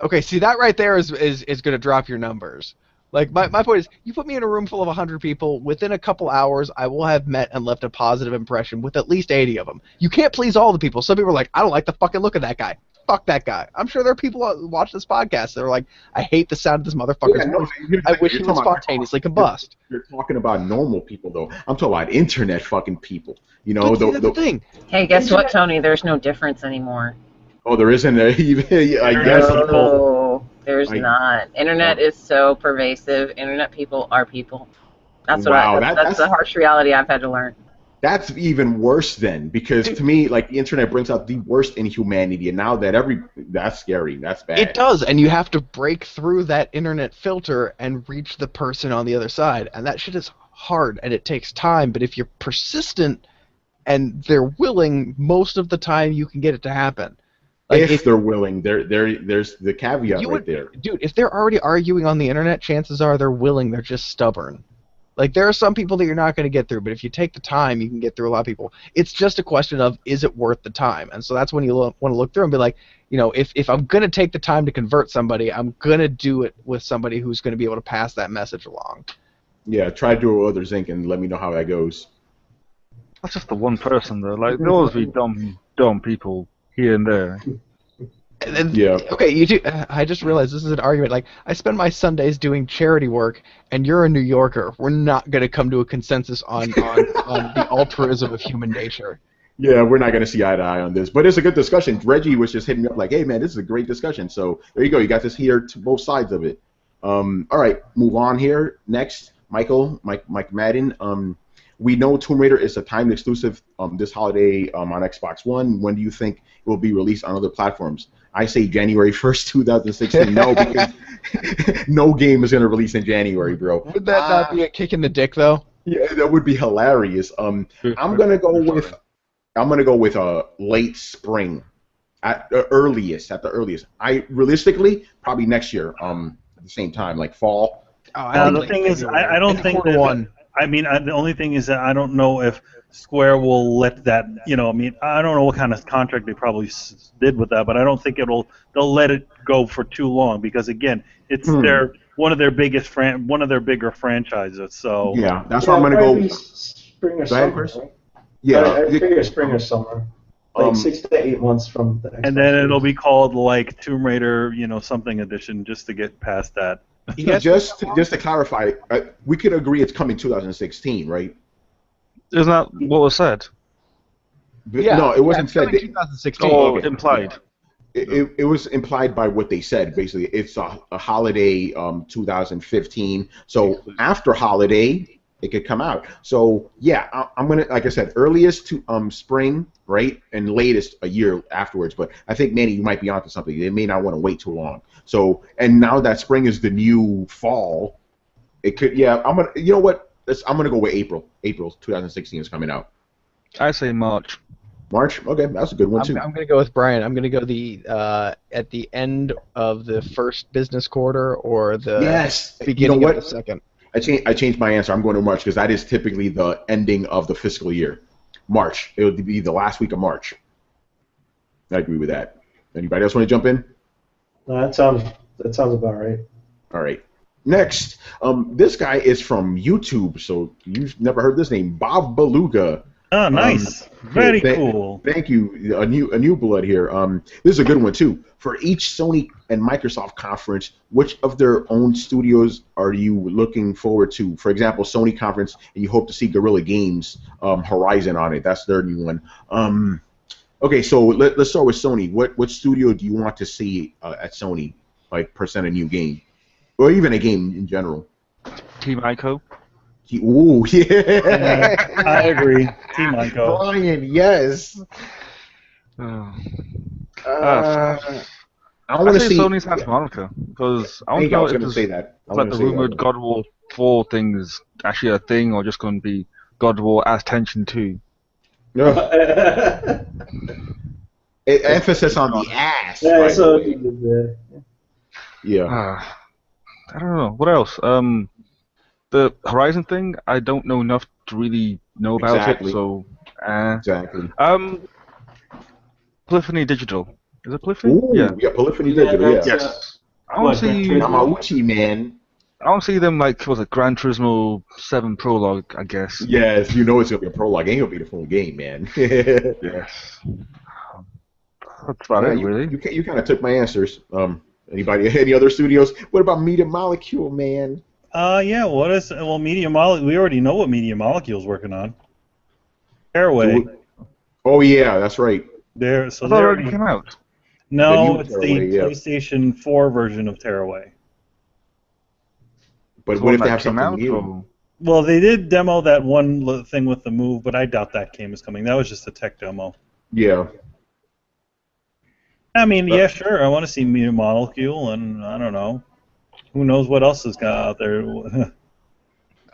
Okay, see, that right there is going to drop your numbers. Like, my point is, you put me in a room full of 100 people, within a couple hours, I will have met and left a positive impression with at least 80 of them. You can't please all the people. Some people are like, I don't like the fucking look of that guy. Fuck that guy. I'm sure there are people who watch this podcast that are like, I hate the sound of this motherfucker's voice. I wish he would spontaneously combust. You're talking about normal people, though. I'm talking about internet fucking people. You know, the thing. Hey, guess what, Tony? There's no difference anymore. Oh, there isn't even. I guess. No, there's not. Internet is so pervasive. Internet people are people. That's what that's the harsh reality I've had to learn. That's even worse then, because to me, like, the internet brings out the worst in humanity, and now that that's scary, that's bad. It does, and you have to break through that internet filter and reach the person on the other side, and that shit is hard, and it takes time, but if you're persistent and they're willing, most of the time you can get it to happen. Like, if they're willing, there's the caveat right there. Dude, if they're already arguing on the internet, chances are they're willing, they're just stubborn. Like, there are some people that you're not going to get through, but if you take the time, you can get through a lot of people. It's just a question of, is it worth the time? And so that's when you want to look through and be like, you know, if I'm going to take the time to convert somebody, I'm going to do it with somebody who's going to be able to pass that message along. Yeah, try to do it with others, Inc., and let me know how that goes. That's just the one person, though. Like, there'll always be dumb people here and there. Yeah. Okay, you do. I just realized this is an argument. Like, I spend my Sundays doing charity work, and you're a New Yorker. We're not going to come to a consensus on the altruism of human nature. Yeah, we're not going to see eye to eye on this, but it's a good discussion. Reggie was just hitting me up like, "Hey, man, this is a great discussion." So there you go. You got this here to both sides of it. All right, move on here. Next, Mike Madden. We know Tomb Raider is a timed exclusive this holiday on Xbox One. When do you think it will be released on other platforms? I say January 1st, 2016. No, because no game is going to release in January, bro. Would that not be a kick in the dick, though? Yeah, that would be hilarious. I'm gonna go with late spring, at the earliest. I realistically probably next year. At the same time, like fall. The thing is, I don't think that. I mean, the only thing is that I don't know if Square will let that, you know, I mean, I don't know what kind of contract they probably did with that, but I don't think they'll let it go for too long because, again, it's one of their bigger franchises. So yeah, that's why I'm gonna go. Spring or summer. Right? Yeah, I figure spring or summer. Like 6 to 8 months from the Xbox. And then it'll be called like Tomb Raider, you know, something edition, just to get past that. Just to clarify, we could agree it's coming 2016, right? Isn't that what was said? Yeah, no, it wasn't said. 2016. Oh, implied. It was implied by what they said. Basically, it's a holiday 2015. So after holiday, it could come out. So yeah, I'm gonna, like I said, earliest to spring, right, and latest a year afterwards. But I think Manny, you might be onto something. They may not want to wait too long. So, and now that spring is the new fall, it could. Yeah, I'm gonna. You know what? I'm gonna go with April. April 2016 is coming out. I say March. March. Okay, that's a good one too. I'm gonna go with Brian. I'm gonna go at the end of the first business quarter or the beginning of the second. I changed my answer. I'm going to March because that is typically the ending of the fiscal year. March. It would be the last week of March. I agree with that. Anybody else want to jump in? No, that sounds about right. All right. Next, this guy is from YouTube, so you've never heard this name, Bob Beluga. Oh, nice. Very cool. Thank you. A new blood here. This is a good one too. For each Sony and Microsoft conference, which of their own studios are you looking forward to? For example, Sony conference, and you hope to see Guerrilla Games Horizon on it. That's their new one. Okay, so let's start with Sony. What studio do you want to see at Sony, like present a new game, or even a game in general? Team Ico. Ooh, yeah. I agree. Team Ico. Brian, yes. I want to see Sony's Santa Monica because I want to know if the rumored God of War 4 thing is actually a thing or just going to be God of War as Tension 2. Emphasis on the ass. Yeah, so yeah. I don't know. What else? The Horizon thing, I don't know enough to really know about it. So, exactly. Polyphony Digital. Is it Polyphony? Ooh, yeah, Polyphony Digital. Yeah. Yes. I want to see Yamauchi, man. I want to see them like Gran Turismo 7 prologue, I guess. Yes, you know it's gonna be a prologue. It ain't gonna be the full game, man. Yes. That's about it, really. You kind of took my answers. Any other studios? What about Media Molecule, man? Yeah. Media Molecule? We already know what Media Molecule's working on. Tearaway. Oh yeah, that's right. I thought it already came out. No, it's the PlayStation 4 version of Tearaway. But what if they have something new? Well, they did demo that one thing with the Move, but I doubt that game is coming. That was just a tech demo. Yeah. I mean, yeah, sure. I want to see Media Molecule, and I don't know. Who knows what else is out there?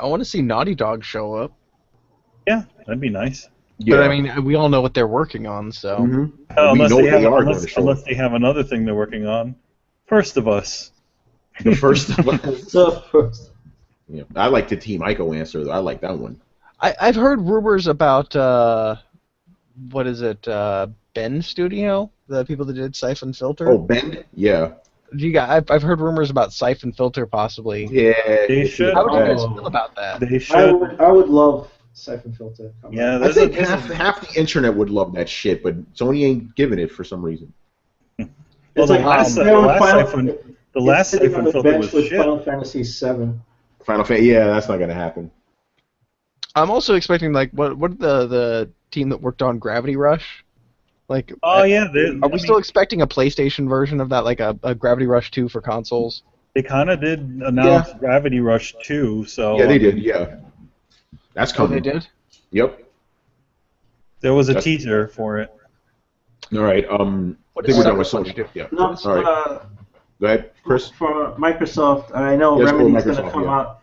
I want to see Naughty Dog show up. Yeah, that'd be nice. Yeah. But I mean, we all know what they're working on, so. Mm-hmm. Unless they have another thing they're working on. First of Us. The First of Us. So first. Yeah, I like the Team Ico answer though. I like that one. I've heard rumors about what is it? Bend Studio, the people that did Siphon Filter. Oh, Bend? Yeah. I've heard rumors about Siphon Filter possibly. Yeah. They should. How would you guys feel about that? They should. I would love Siphon Filter. Yeah, I think half the internet would love that shit, but Sony ain't giving it for some reason. Well, the last Siphon Filter was shit. Final Fantasy VII. Yeah, that's not gonna happen. I'm also expecting what the team that worked on Gravity Rush? Oh yeah, are we still expecting a PlayStation version of that, like a Gravity Rush 2 for consoles? They kind of did announce Gravity Rush 2, so. Yeah, they did. Yeah. That's coming. Oh, they did? Yep. There was a teaser for it. All right. I think we're done with Sony. Yeah. No, all right. Go ahead, Chris. For Microsoft, I know Remedy's going to come out.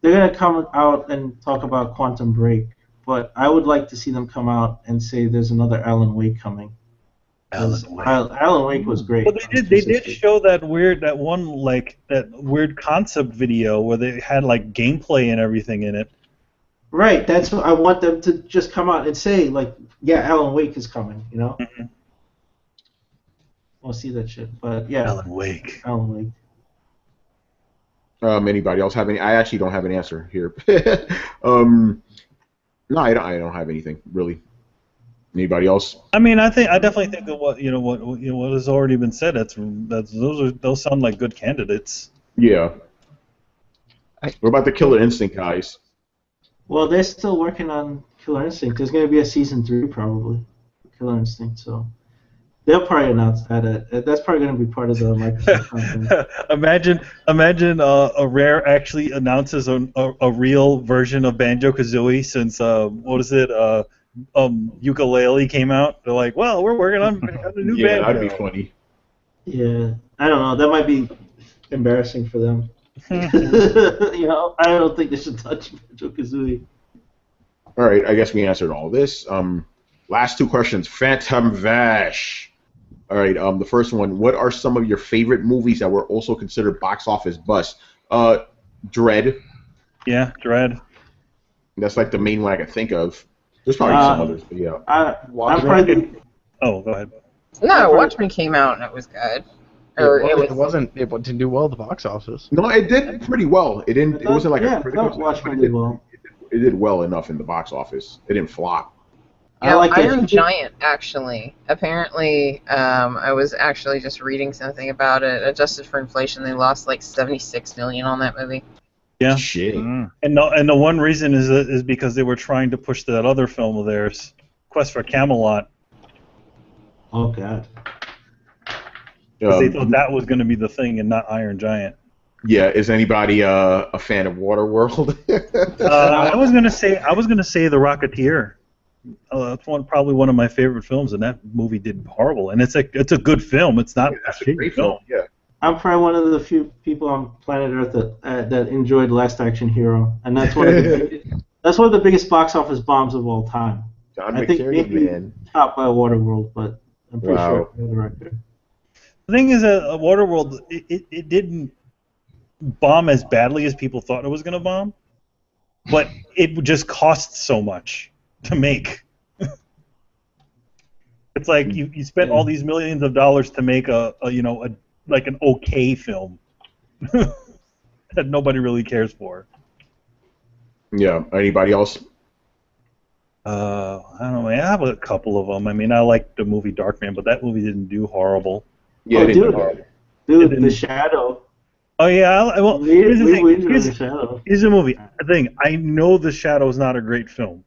They're going to come out and talk about Quantum Break, but I would like to see them come out and say there's another Alan Wake coming. Alan Wake was great. Well, they did show that weird concept video where they had gameplay and everything in it. Right, that's what I want them to just come out and say, Alan Wake is coming, you know? Mm-hmm. We'll see that shit, but yeah. Alan Wake. Anybody else have any? I actually don't have an answer here. No, I don't have anything really. Anybody else? I mean, I definitely think that what has already been said. Those sound like good candidates. Yeah. What about the Killer Instinct guys? Well, they're still working on Killer Instinct. There's going to be a season 3 probably, Killer Instinct. So they'll probably announce that. That's probably going to be part of the Microsoft content. Imagine a Rare actually announces a real version of Banjo-Kazooie since what is it? Ukulele came out. They're like, well, we're working on a new Banjo. Yeah, that'd be funny. Yeah, I don't know. That might be embarrassing for them. I don't think they should touch Banjo-Kazooie. All right, I guess we answered all this. Last two questions. Phantom Vash. All right, the first one. What are some of your favorite movies that were also considered box office busts? Dread. Yeah, Dread. That's the main one I can think of. There's probably some others, but yeah. Oh, go ahead. No, Watchmen came out and it was good. It didn't do well at the box office. No, it did pretty well. It didn't. It wasn't like a critical. Watchmen did well. It did well enough in the box office. It didn't flop. I like Iron that. Giant, actually. Apparently, I was actually just reading something about it. Adjusted for inflation, they lost like $76 million on that movie. Yeah. Shit. And the one reason is because they were trying to push that other film of theirs, Quest for Camelot, Oh God. because they thought that was going to be the thing and not Iron Giant. Yeah, is anybody a fan of Waterworld? I was gonna say The Rocketeer. That's probably one of my favorite films, and that movie did horrible. And it's a good film. It's not That's a a great film. film. Yeah. I'm probably one of the few people on planet Earth that enjoyed Last Action Hero, and that's one of the biggest box office bombs of all time. John I think McTiernan, maybe man. topped by Waterworld, but I'm pretty Wow. sure for the record. The thing is that Waterworld, it didn't bomb as badly as people thought it was gonna bomb, but it just cost so much to make. It's like you spent all these millions of dollars to make like an okay film that nobody really cares for. Yeah. Anybody else? I don't know. I have a couple of them. I mean, I liked the movie Darkman, but that movie didn't do horrible. Yeah, Oh, it didn't do dude. horrible. Dude, The Shadow. Oh yeah. Well, here's the thing. We enjoyed The Shadow. Here's the movie. The thing. I know The Shadow is not a great film.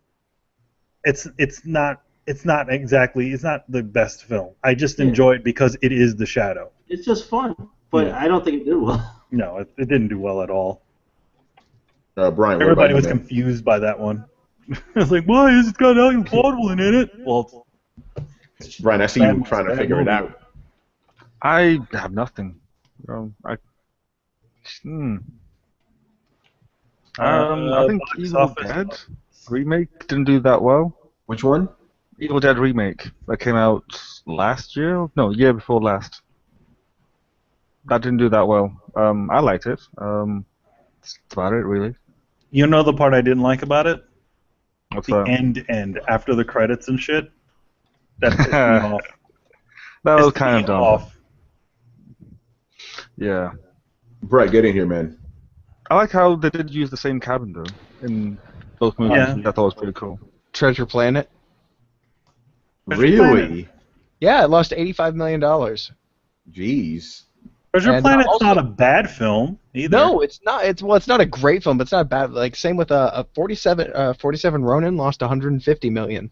It's not exactly. It's not the best film. I just enjoy it because it is The Shadow. It's just fun, but I don't think it did well. No, it didn't do well at all. Brian, what about Everybody you, was man? confused by that one. It's like, why is it got Alien Baldwin in it? Well, Brian, I see you trying to figure it out. I have nothing. I think box Evil office. Dead remake didn't do that well. Which one? Evil Dead remake that came out last year? No, year before last. That didn't do that well. I liked it. That's about it, really. You know the part I didn't like about it? What's The that? end after the credits and shit. That pissed me off. That was Pissed kind me of dumb. off. Yeah. Brian, get in here, man. I like how they did use the same cabin, though, in both movies. Yeah. I thought it was pretty cool. Treasure Planet. Really? Yeah, it lost $85 million. Jeez. Treasure And Planet's also- not a bad film either. No, it's not. It's not a great film, but it's not bad. Like same with a 47 Ronin lost 150 million.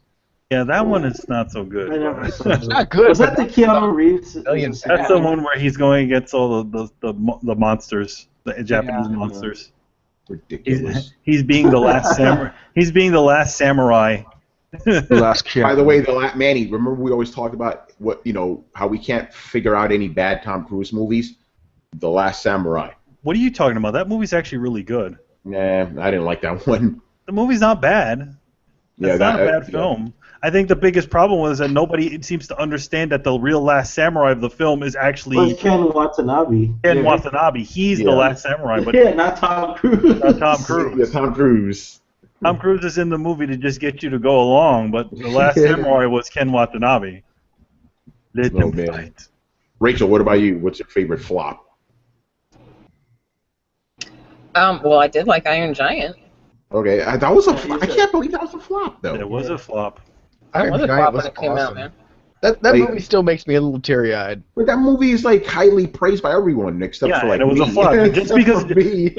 Yeah, that one is not so good. I never saw It's it. not good. Was that but the Keanu Reeves? Millions. That's the one where he's going against all the monsters, the Japanese monsters. Ridiculous. He's being the last samurai. He's being the last samurai. The last kid. By the way, Manny, remember we always talked about how we can't figure out any bad Tom Cruise movies? The Last Samurai. What are you talking about? That movie's actually really good. Nah, I didn't like that one. The movie's not bad. It's not a bad film. I think the biggest problem was that nobody seems to understand that the real last samurai of the film is actually Was Ken Watanabe. Ken Watanabe. He's the last samurai, but Yeah, not Tom Cruise. not Tom Cruise. Yeah, Tom Cruise. Tom Cruise is in the movie to just get you to go along, but the last samurai was Ken Watanabe. Let Oh, them man. fight. Rachel, what about you? What's your favorite flop? Well, I did like Iron Giant. Okay, that was I can't believe that was a flop, though. It was a flop. Iron It was a Giant flop was when it came out, awesome. man. That Like- movie still makes me a little teary-eyed. But that movie is like highly praised by everyone except Yeah, for like and it was me. a flop. Just Except because for me.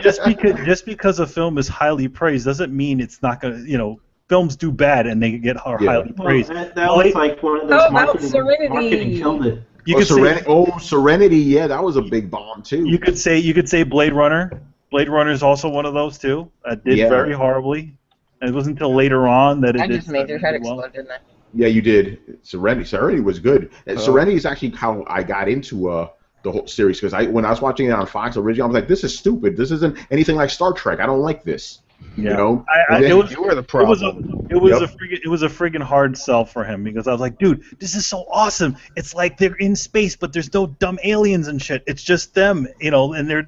just because a film is highly praised doesn't mean it's not gonna. Films do bad and they get highly praised. That was like one of those How about marketing Serenity? killed it. You could say Serenity, yeah, that was a big bomb too. you could say Blade Runner. Blade Runner is also one of those too. Did Yeah. very horribly. And it wasn't until later on that it I did. just made your head well. explode, didn't I? Yeah, you did. Serenity was good. And Serenity is actually how I got into the whole series because when I was watching it on Fox originally, I was like, "This is stupid. This isn't anything like Star Trek. I don't like this." Yeah. You know, It was, You were the it problem. was Yep. it was a friggin' hard sell for him because I was like, dude, this is so awesome. It's like they're in space, but there's no dumb aliens and shit. It's just them, and they're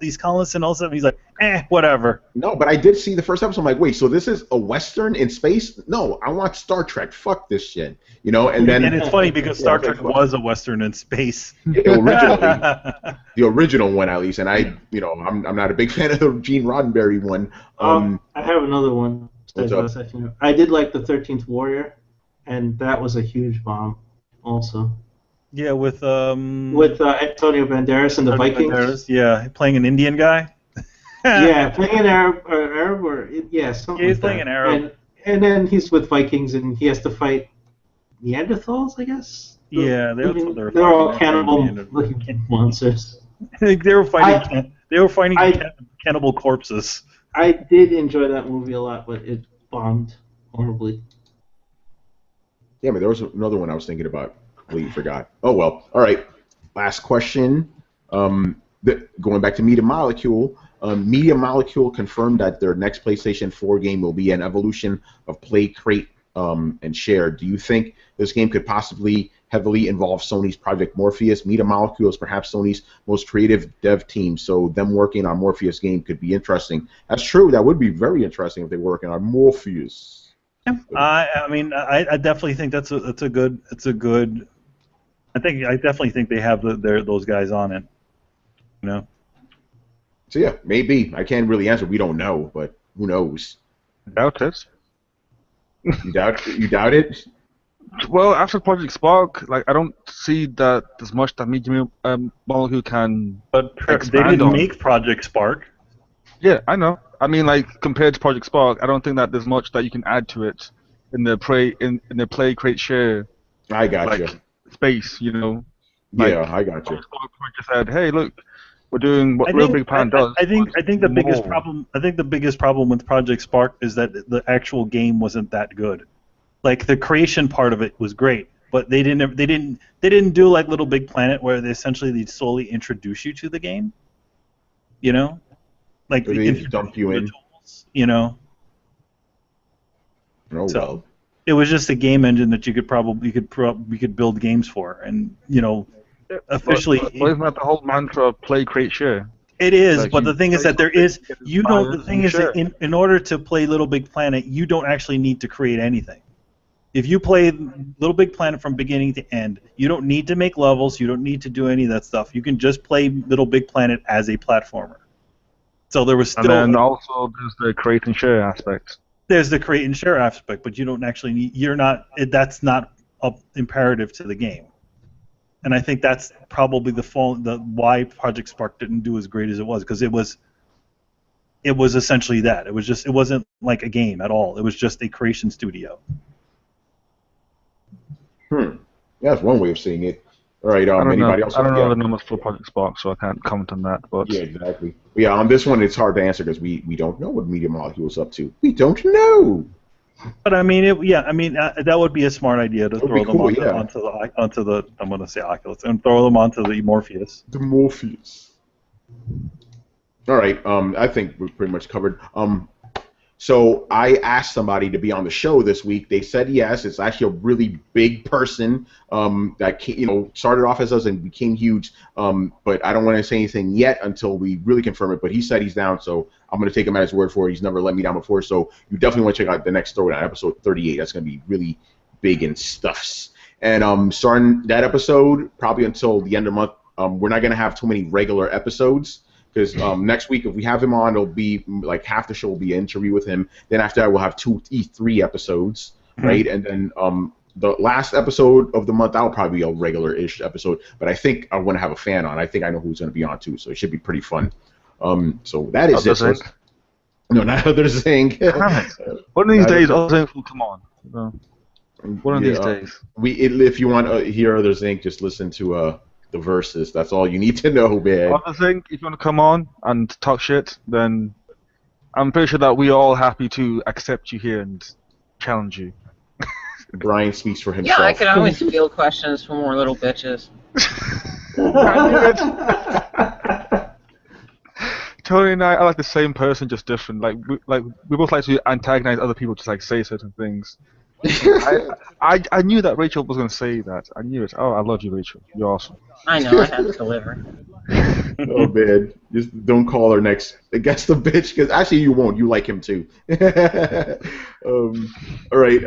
these colonists and all stuff. And he's like, whatever. No, but I did see the first episode. I'm like, wait, so this is a Western in space? No, I want Star Trek. Fuck this shit. And then And it's funny because Star Yeah, Trek was a Western in space. the original one at least, and I'm not a big fan of the Gene Roddenberry one. I have another one. What's up? I did like the 13th Warrior. and that was a huge bomb, also. Yeah, with Antonio Banderas and the Vikings. Banderas, yeah, playing an Indian guy. Yeah, playing an Arab or yeah, something. Yeah, he's like playing that. an Arab. And then he's with Vikings, and he has to fight Neanderthals, I guess. Yeah, they're all cannibal-looking monsters. They were fighting. They were fighting cannibal corpses. I did enjoy that movie a lot, but it bombed horribly. Yeah, but there was another one I was thinking about. Completely forgot. Oh well. All right. Last question. Going back to Media Molecule. Media Molecule confirmed that their next PlayStation 4 game will be an evolution of Play, Crate, and Share. Do you think this game could possibly heavily involve Sony's Project Morpheus? Media Molecule is perhaps Sony's most creative dev team, so them working on Morpheus game could be interesting. That's true. That would be very interesting if they were working on Morpheus. Yeah. I mean, I definitely think that's a good. I definitely think they have those guys on it. You know. So yeah, maybe. I can't really answer. We don't know, but who knows? Doubt it. You doubt it? Well, after Project Spark, like I don't see that there's much that Media Molecule can. But they didn't make Project Spark. Yeah, I know. I mean, like compared to Project Spark, I don't think that there's much that you can add to it in the Play, Crate, Share. I got you. Space, you know. Yeah, I got you. Project Spark just said, "Hey, look, we're doing what Real Big Plan does." I think the biggest problem. I think the biggest problem with Project Spark is that the actual game wasn't that good. Like the creation part of it was great, but they didn't do like Little Big Planet where they slowly introduce you to the game. You know, like so they dump you in. Tools, you know. Oh so well. It was just a game engine that you could build games for, and you know, officially. Well, isn't that the whole mantra of Play, Crate, Share? It is, like but the thing is that there is The thing is that in order to play Little Big Planet, you don't actually need to create anything. If you play Little Big Planet from beginning to end, you don't need to make levels. You don't need to do any of that stuff. You can just play Little Big Planet as a platformer. So there was still. And then also there's the create and share aspect. There's the create and share aspect, but you don't actually need. You're not. That's not imperative to the game. And I think that's probably why Project Spark didn't do as great as it was, because it was essentially that. It wasn't like a game at all. It was just a creation studio. Yeah, that's one way of seeing it. All right, anybody else? I don't know the numbers for Project Spark, so I can't comment on that. But yeah, exactly. Yeah, on this one, it's hard to answer because we don't know what Media Molecule is up to. We don't know. But I mean, that would be a smart idea to throw them onto the I'm going to say Oculus and throw them onto the Morpheus. The Morpheus. All right, I think we're pretty much covered. So I asked somebody to be on the show this week. They said yes. It's actually a really big person that started off as us and became huge. But I don't want to say anything yet until we really confirm it. But he said he's down, so I'm going to take him at his word for it. He's never let me down before. So you definitely want to check out the next Throwdown, episode 38. That's going to be really big and stuffs. And starting that episode, probably until the end of the month, we're not going to have too many regular episodes. Because next week, if we have him on, it'll be like half the show will be an interview with him. Then after that, we'll have 3 episodes, right? And then the last episode of the month, that'll probably be a regular-ish episode. But I think I want to have a fan on. I think I know who's going to be on too, so it should be pretty fun. So that is it. Zink? No, not Other Zink. One of these days, Other Zink will come on. One of these days. If you want to hear Other Zink, just listen to the verses. That's all you need to know, man. Other Zink, if you want to come on and talk shit, then I'm pretty sure that we're all happy to accept you here and challenge you. Brian speaks for himself. Yeah, I can always field questions for more little bitches. Tony and I are like the same person, just different. Like we both like to antagonize other people to like say certain things. I knew that Rachel was going to say that. I knew it. Oh, I love you, Rachel. You're awesome. I know, I have to deliver. Oh, man. Just don't call her next against the bitch, because actually you won't. You like him, too. All right.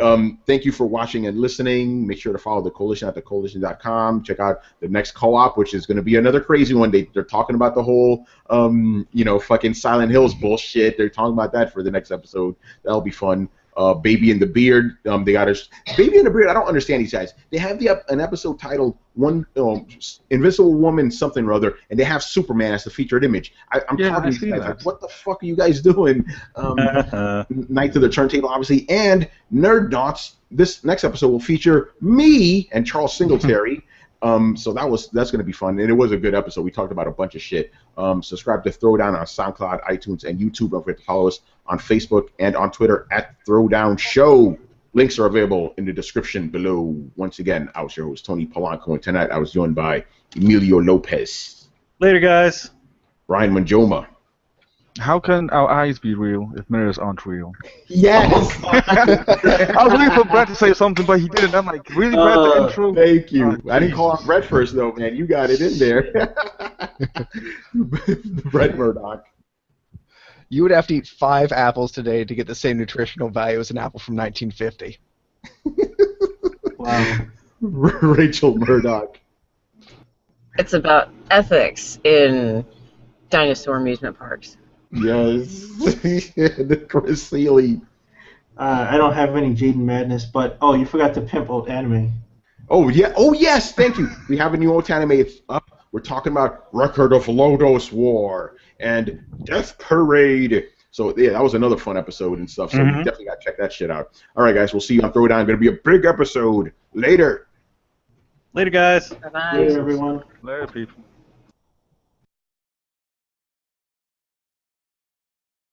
Thank you for watching and listening. Make sure to follow The Coalition at thecoalition.com. Check out the next co-op, which is going to be another crazy one. They're talking about the whole, fucking Silent Hills bullshit. They're talking about that for the next episode. That'll be fun. Baby and the Beard. They got Baby and the Beard. I don't understand these guys. They have an episode titled Invisible Woman something or other, and they have Superman as the featured image. I'm talking to these guys like, what the fuck are you guys doing? Night to the Turntable, obviously, and Nerd Dots. This next episode will feature me and Charles Singletary. So that's going to be fun, and it was a good episode. We talked about a bunch of shit. Subscribe to Throwdown on SoundCloud, iTunes, and YouTube. Don't forget to follow us on Facebook and on Twitter at Throwdown Show. Links are available in the description below. Once again, I was your host, Tony Polanco, and tonight I was joined by Emilio Lopez. Later, guys. Brian Manjoma. How can our eyes be real if mirrors aren't real? Yes! I was waiting for Brett to say something, but he didn't. I'm like, really, Brett, the intro? Thank you. I didn't call out Brett first, though, man. You got it in there. Brett Murdoch. You would have to eat 5 apples today to get the same nutritional value as an apple from 1950. Wow. Rachel Murdoch. It's about ethics in dinosaur amusement parks. Yes. Chris Seeley. I don't have any Jaden Madness, but you forgot to pimp old anime. Oh yeah. Oh yes. Thank you. We have a new old anime. It's up. We're talking about Record of Lodos War and Death Parade. So yeah, that was another fun episode and stuff. So you definitely got to check that shit out. All right, guys. We'll see you on Throwdown. Going to be a big episode later. Later, guys. Bye-bye. Later, everyone. Later, people.